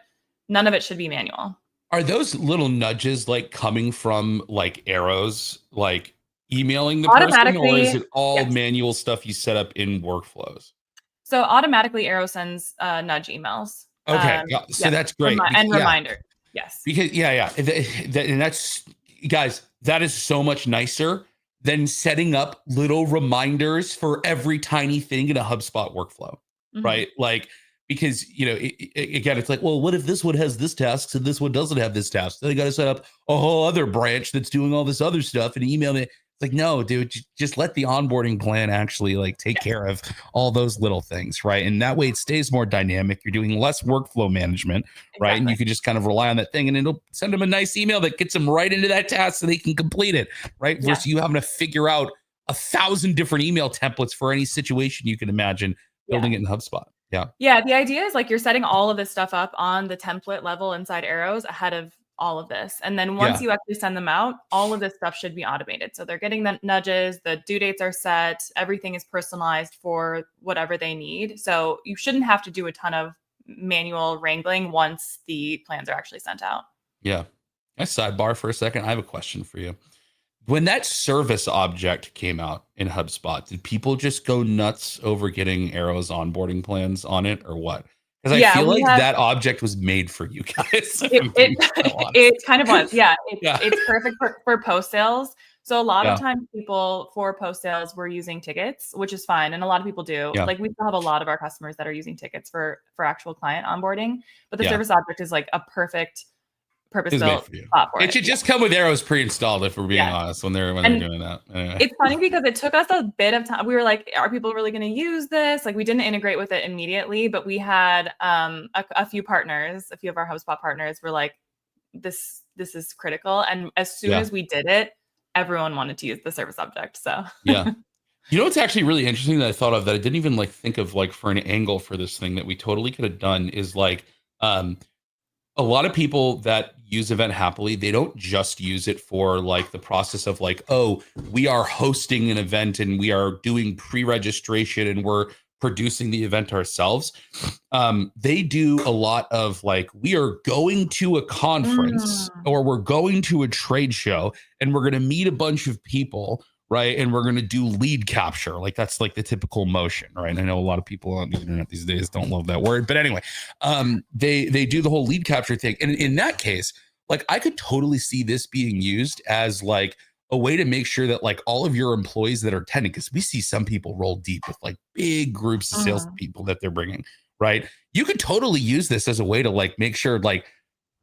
none of it should be manual. Are those little nudges like coming from like Arrows, like emailing the person, or is it all manual stuff you set up in workflows? So automatically Arrow sends nudge emails. Okay. So that's great. Reminder. Yes. Because and that's, guys, that is so much nicer than setting up little reminders for every tiny thing in a HubSpot workflow, right? Like, because, again, it's like, well, what if this one has this task and this one doesn't have this task? Then they got to set up a whole other branch that's doing all this other stuff and email me. It's like, no, dude, just let the onboarding plan actually like take care of all those little things, right? And that way it stays more dynamic. You're doing less workflow management, right? And you can just kind of rely on that thing, and it'll send them a nice email that gets them right into that task so they can complete it, right? Versus you having to figure out 1,000 different email templates for any situation you can imagine building it in HubSpot. Yeah. The idea is like you're setting all of this stuff up on the template level inside Arrows ahead of all of this. And then once you actually send them out, all of this stuff should be automated. So they're getting the nudges, the due dates are set, everything is personalized for whatever they need. So you shouldn't have to do a ton of manual wrangling once the plans are actually sent out. Yeah. I sidebar for a second. I have a question for you. When that service object came out in HubSpot, did people just go nuts over getting Arrow's onboarding plans on it, or what? Because I feel like that object was made for you guys. It kind of was. Yeah. It's perfect for post sales. So a lot of times people for post sales were using tickets, which is fine. And a lot of people do. Like we still have a lot of our customers that are using tickets for actual client onboarding. But the service object is like a perfect It's made purpose-built for you. spot for It should just come with arrows pre-installed, if we're being honest, when they're doing that. Anyway. It's funny because it took us a bit of time. We were like, are people really going to use this? Like, we didn't integrate with it immediately, but we had a few partners, a few of our HubSpot partners were like, this is critical. And as soon as we did it, everyone wanted to use the service object. So yeah. You know what's actually really interesting that I thought of that I didn't even like think of like for an angle for this thing that we totally could have done is like a lot of people that use Event Happily, they don't just use it for like the process of like, oh, we are hosting an event and we are doing pre-registration and we're producing the event ourselves. They do a lot of like, we are going to a conference or we're going to a trade show and we're going to meet a bunch of people, right? And we're going to do lead capture. Like that's like the typical motion, right? I know a lot of people on the internet these days don't love that word, but anyway, they do the whole lead capture thing. And in that case, like I could totally see this being used as like a way to make sure that like all of your employees that are attending, because we see some people roll deep with like big groups of salespeople that they're bringing, right? You could totally use this as a way to like make sure like,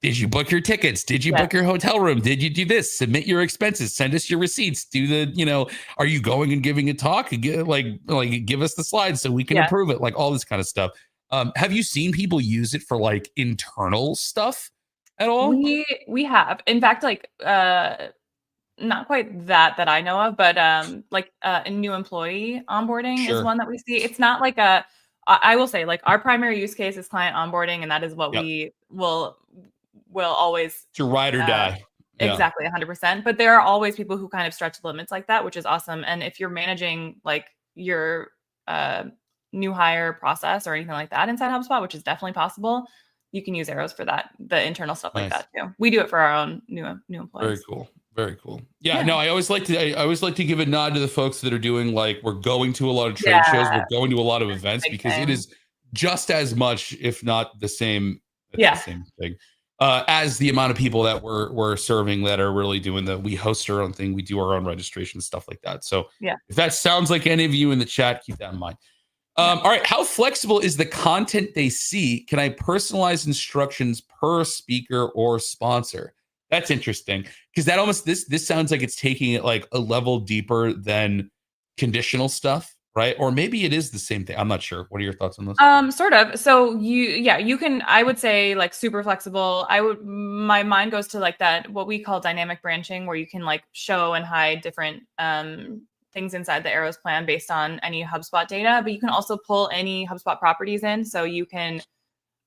did you book your tickets? Did you book your hotel room? Did you do this? Submit your expenses. Send us your receipts. Do the, are you going and giving a talk? Like give us the slides so we can approve it. Like all this kind of stuff. Have you seen people use it for like internal stuff at all? We have, in fact, like not quite that I know of, but like a new employee onboarding is one that we see. It's not like I will say like our primary use case is client onboarding, and that is what we will always to ride or die. Exactly, 100%. But there are always people who kind of stretch the limits like that, which is awesome. And if you're managing like your new hire process or anything like that inside HubSpot, which is definitely possible, you can use arrows for that, the internal stuff like that too. We do it for our own new employees. Very cool. Very cool. Yeah, no, I always like to give a nod to the folks that are doing like, we're going to a lot of trade shows, we're going to a lot of events, because it is just as much, if not the same, the same thing. As the amount of people that we're serving that are really doing we host our own thing, we do our own registration, stuff like that. So if that sounds like any of you in the chat, keep that in mind. All right, how flexible is the content they see? Can I personalize instructions per speaker or sponsor? That's interesting, because that almost this sounds like it's taking it like a level deeper than conditional stuff. Right? Or maybe it is the same thing. I'm not sure. What are your thoughts on this? Sort of. So you can, I would say like super flexible. My mind goes to like that, what we call dynamic branching, where you can like show and hide different things inside the arrows plan based on any HubSpot data, but you can also pull any HubSpot properties in. So you can,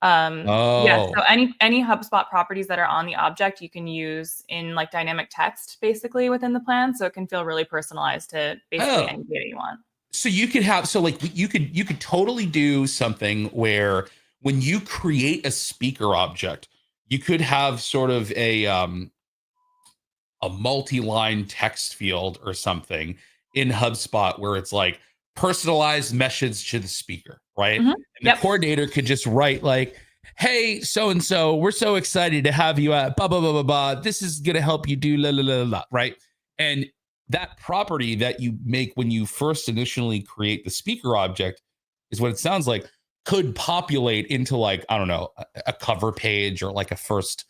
so any HubSpot properties that are on the object, you can use in like dynamic text basically within the plan. So it can feel really personalized to basically any data you want. So you could have, you could totally do something where when you create a speaker object, you could have sort of a multi-line text field or something in HubSpot where it's like personalized message to the speaker, right? And the coordinator could just write like, hey, so-and-so, we're so excited to have you at blah, blah, blah, blah, blah. This is going to help you do la, la, la, la, right? And that property that you make when you first initially create the speaker object is what it sounds like could populate into like, I don't know, a cover page or like a first,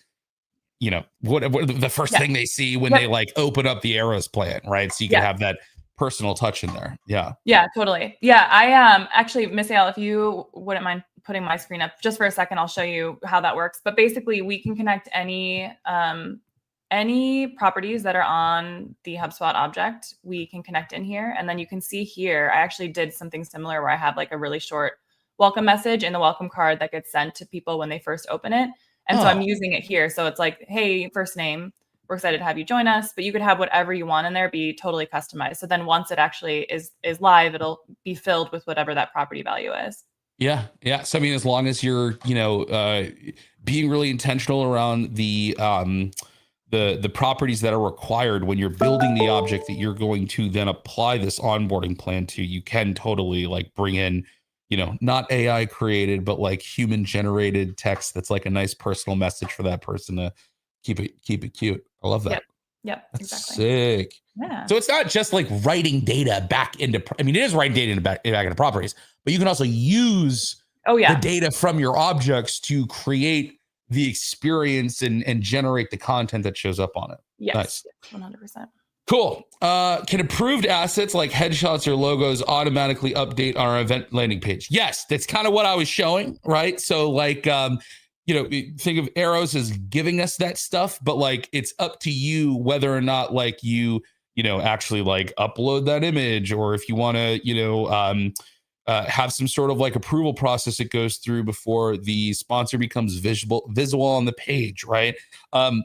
what the first thing they see when they like open up the arrows plan, right? So you can have that personal touch in there. Yeah, totally. Yeah, I actually, Miss Ale, if you wouldn't mind putting my screen up just for a second, I'll show you how that works. But basically we can connect any properties that are on the HubSpot object, we can connect in here. And then you can see here, I actually did something similar where I have like a really short welcome message in the welcome card that gets sent to people when they first open it. And so I'm using it here. So it's like, hey, first name, we're excited to have you join us, but you could have whatever you want in there, be totally customized. So then once it actually is live, it'll be filled with whatever that property value is. Yeah. So I mean, as long as you're, being really intentional around the properties that are required when you're building the object that you're going to then apply this onboarding plan to, you can totally like bring in, not AI created, but like human generated text that's like a nice personal message for that person to keep it cute. I love that. Yep. That's exactly. sick. Yeah. So it's not just like writing data back into, it is writing data back into properties, but you can also use the data from your objects to create the experience and generate the content that shows up on it. Yes, Nice. 100%. Cool. Can approved assets like headshots or logos automatically update on our event landing page? Yes, that's kind of what I was showing, right? So like, think of Arrows as giving us that stuff, but like it's up to you whether or not like you actually like upload that image, or if you want to, have some sort of like approval process that goes through before the sponsor becomes visible on the page, right?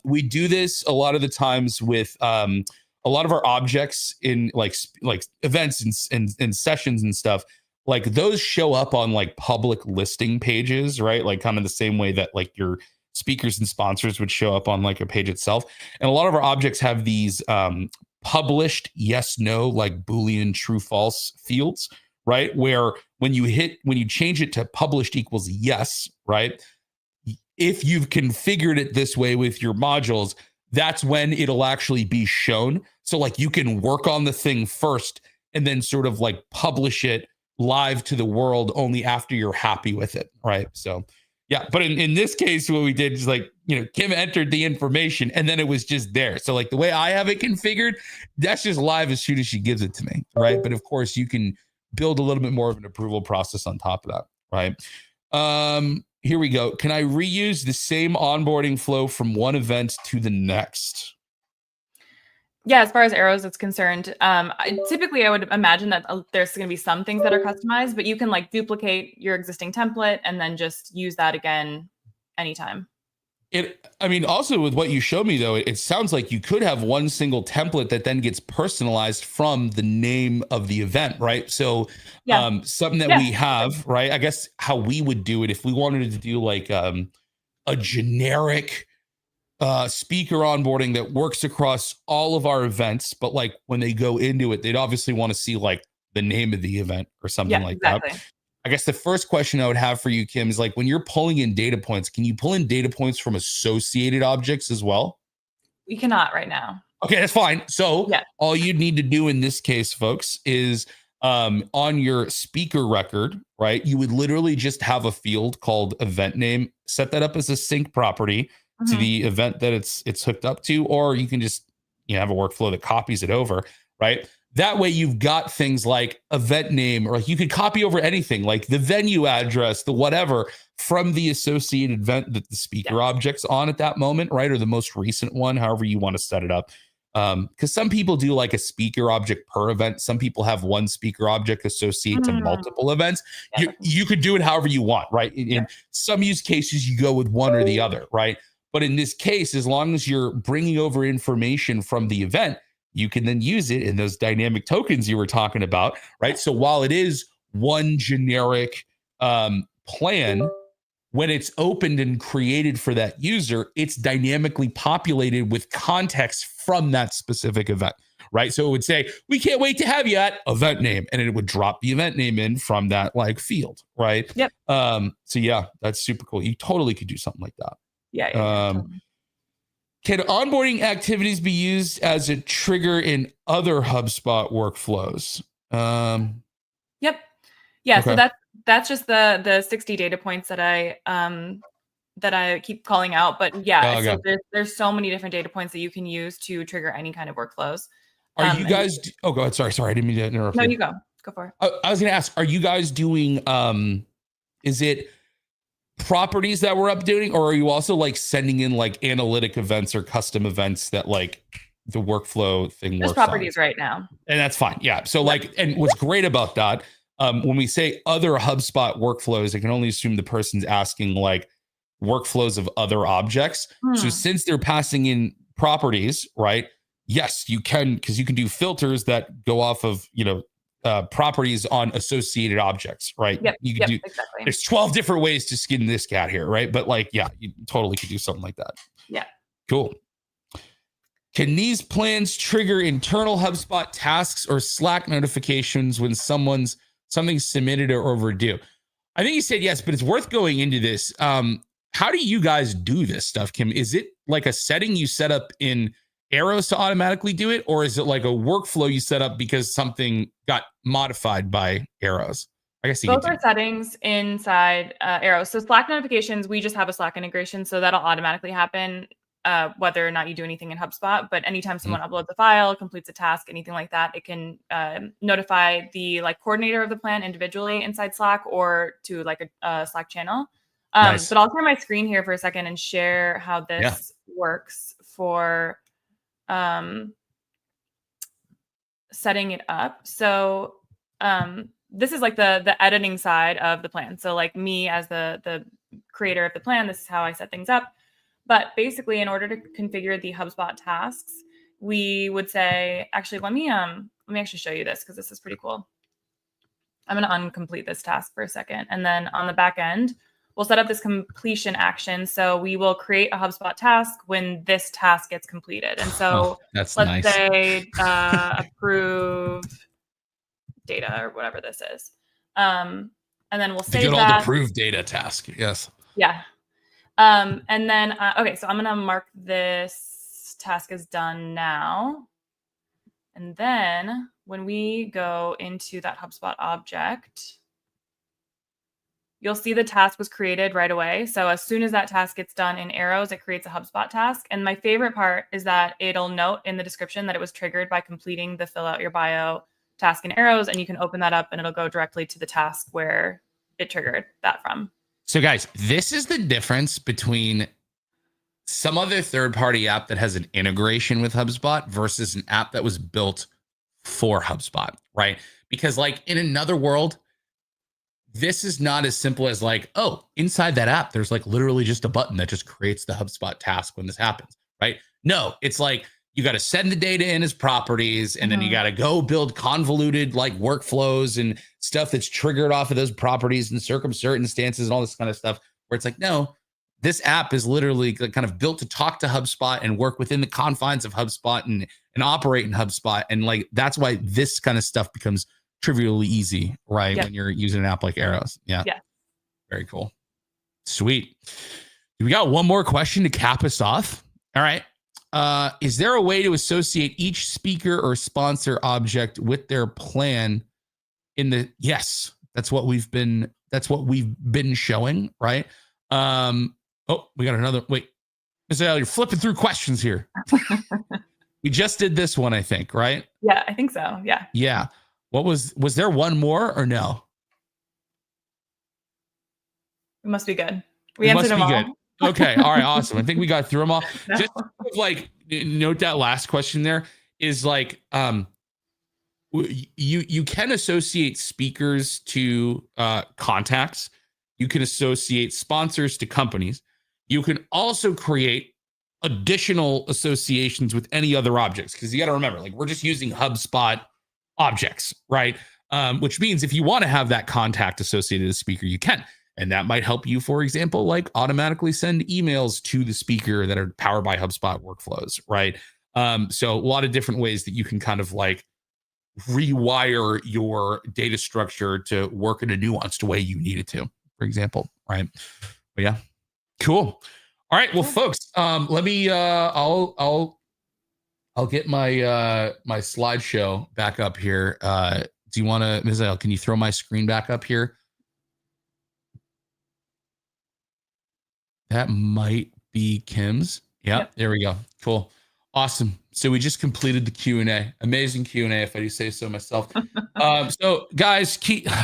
We do this a lot of the times with a lot of our objects in like events and sessions and stuff. Like those show up on like public listing pages, right? Like kind of the same way that like your speakers and sponsors would show up on like a page itself. And a lot of our objects have these published yes, no, like Boolean true, false fields, right? Where when you change it to published equals yes, right? If you've configured it this way with your modules, that's when it'll actually be shown. So like you can work on the thing first and then sort of like publish it live to the world only after you're happy with it, right? So yeah, but in this case, what we did is like, Kim entered the information and then it was just there. So like the way I have it configured, that's just live as soon as she gives it to me, right? But of course you can build a little bit more of an approval process on top of that, right? Here we go. Can I reuse the same onboarding flow from one event to the next? Yeah, as far as Arrows is concerned, typically I would imagine that there's going to be some things that are customized, but you can like duplicate your existing template and then just use that again anytime. Also with what you showed me though, it sounds like you could have one single template that then gets personalized from the name of the event, right? So something that we have, right? I guess how we would do it if we wanted to do like a generic speaker onboarding that works across all of our events, but like when they go into it, they'd obviously want to see like the name of the event or something like that. I guess the first question I would have for you, Kim, is like when you're pulling in data points, can you pull in data points from associated objects as well? We cannot right now. Okay, that's fine. So all you need to do in this case, folks, is on your speaker record, right? You would literally just have a field called event name, set that up as a sync property to the event that it's hooked up to, or you can just have a workflow that copies it over, right? That way you've got things like event name, or like you could copy over anything like the venue address, the whatever, from the associated event that the speaker object's on at that moment, right? Or the most recent one, however you want to set it up. Because some people do like a speaker object per event. Some people have one speaker object associated to multiple events. You could do it however you want, right? In some use cases, you go with one or the other, right? But in this case, as long as you're bringing over information from the event, you can then use it in those dynamic tokens you were talking about, right? So while it is one generic plan, when it's opened and created for that user, it's dynamically populated with context from that specific event, right? So it would say, we can't wait to have you at event name, and it would drop the event name in from that like field, right? Yep. So yeah, that's super cool. You totally could do something like that. Yeah. Totally. Can onboarding activities be used as a trigger in other HubSpot workflows? Yep. Yeah. Okay. So that's just the 60 data points that I keep calling out. But yeah, so there's so many different data points that you can use to trigger any kind of workflows. Are you guys? Go ahead. Sorry, I didn't mean to interrupt. No, you go for it. I was going to ask, are you guys doing? Is it properties that we're updating, or are you also like sending in like analytic events or custom events that like the workflow thing works properties on right now? And that's fine. Yeah. So like, and what's great about that, when we say other HubSpot workflows, I can only assume the person's asking like workflows of other objects. So since they're passing in properties, right? Yes, you can, because you can do filters that go off of, properties on associated objects, right? Yep, you can do exactly. There's 12 different ways to skin this cat here, right? But like, yeah, you totally could do something like that. Yeah. Cool. Can these plans trigger internal HubSpot tasks or Slack notifications when something's submitted or overdue? I think you said yes, but it's worth going into this. How do you guys do this stuff, Kim? Is it like a setting you set up in Arrows to automatically do it, or is it like a workflow you set up because something got modified by Arrows? I guess you Both can are settings inside Arrows. So Slack notifications, we just have a Slack integration, so that'll automatically happen whether or not you do anything in HubSpot. But anytime someone uploads a file, completes a task, anything like that, it can notify the coordinator of the plan individually inside Slack or to a Slack channel. Nice. But I'll share my screen here for a second and share how this works for setting it up. So this is like the editing side of the plan. So like me as the creator of the plan, this is how I set things up. But basically, in order to configure the HubSpot tasks, we would say, actually, let me actually show you this because this is pretty cool. I'm going to uncomplete this task for a second. And then on the back end, we'll set up this completion action. So we will create a HubSpot task when this task gets completed. And so let's say approve data or whatever this is. And then we'll save that. The good old approve data task. Yes. Yeah. And then, okay, so I'm going to mark this task as done now. And then when we go into that HubSpot object, you'll see the task was created right away. So as soon as that task gets done in Arrows, it creates a HubSpot task. And my favorite part is that it'll note in the description that it was triggered by completing the fill out your bio task in Arrows. And you can open that up and it'll go directly to the task where it triggered that from. So guys, this is the difference between some other third-party app that has an integration with HubSpot versus an app that was built for HubSpot, right? Because like in another world, this is not as simple as like, oh, inside that app, there's like literally just a button that just creates the HubSpot task when this happens, right? No, it's like you got to send the data in as properties, and then you got to go build convoluted like workflows and stuff that's triggered off of those properties and circumstances and all this kind of stuff, where it's like, no, this app is literally kind of built to talk to HubSpot and work within the confines of HubSpot and operate in HubSpot. And like, that's why this kind of stuff becomes trivially easy, right? When you're using an app like Arrows. Yeah. Very cool. Sweet. We got one more question to cap us off. All right. Is there a way to associate each speaker or sponsor object with their plan in the, yes, that's what we've been showing, right? Oh, we got another, wait, Ms. Al, you're flipping through questions here. We just did this one, I think, right? Yeah, I think so. Yeah. Yeah. What was there one more or no? It must be good. We answered them all. Good. Okay. All right. Awesome. I think we got through them all. No. Just like note that last question there is like, you can associate speakers to contacts. You can associate sponsors to companies. You can also create additional associations with any other objects, because you got to remember, like, we're just using HubSpot objects, right? Which means if you want to have that contact associated with a speaker, you can. And that might help you, for example, like automatically send emails to the speaker that are powered by HubSpot workflows, right? So a lot of different ways that you can kind of like rewire your data structure to work in a nuanced way you need it to, for example, right? But yeah, cool. All right, well, folks, let me. I'll get my my slideshow back up here. Do you want to, Ms. L, can you throw my screen back up here? That might be Kim's. Yep. There we go. Cool. Awesome. So we just completed the Q&A. Amazing Q&A, if I do say so myself. So guys,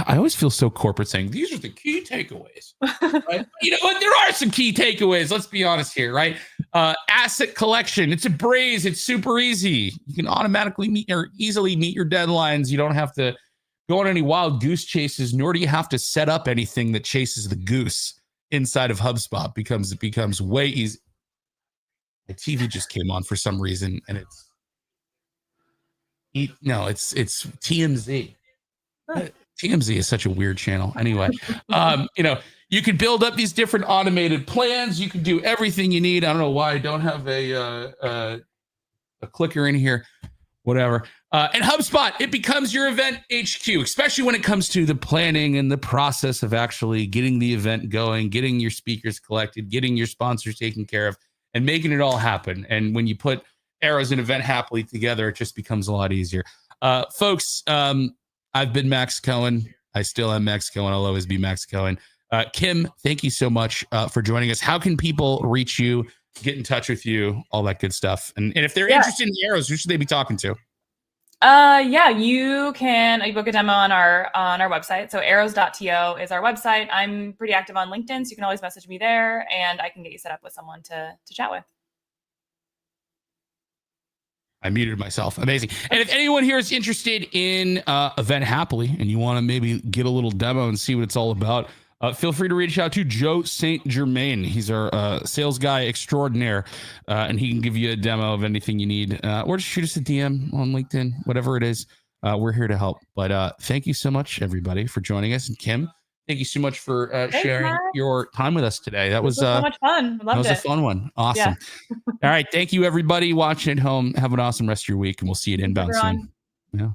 I always feel so corporate saying these are the key takeaways. Right? You know what? There are some key takeaways. Let's be honest here, right? Asset collection. It's a breeze. It's super easy. You can automatically easily meet your deadlines. You don't have to go on any wild goose chases, nor do you have to set up anything that chases the goose inside of HubSpot. It becomes way easy. The TV just came on for some reason, and it's TMZ. TMZ is such a weird channel. Anyway, you can build up these different automated plans. You can do everything you need. I don't know why I don't have a clicker in here. Whatever. And HubSpot, it becomes your event HQ, especially when it comes to the planning and the process of actually getting the event going, getting your speakers collected, getting your sponsors taken care of, and making it all happen. And when you put Arrows and Event Hapily together, it just becomes a lot easier. Folks, I've been Max Cohen. I still am Mexico, and I'll always be Mexico. And Kim, thank you so much for joining us. How can people reach you, get in touch with you, all that good stuff? And if they're interested in the arrows, who should they be talking to? Yeah, you can book a demo on our website. So arrows.to is our website. I'm pretty active on LinkedIn, so you can always message me there, and I can get you set up with someone to chat with. I muted myself. Amazing. And if anyone here is interested in Event Hapily and you want to maybe get a little demo and see what it's all about, feel free to reach out to Joe St. Germain. He's our sales guy extraordinaire, and he can give you a demo of anything you need, or just shoot us a DM on LinkedIn, whatever it is. We're here to help. But thank you so much, everybody, for joining us. And Kim, thank you so much for sharing your time with us today. That was so much fun. Loved it. That was a fun one. Awesome. Yeah. All right. Thank you, everybody watching at home. Have an awesome rest of your week, and we'll see you at Inbound soon. Yeah.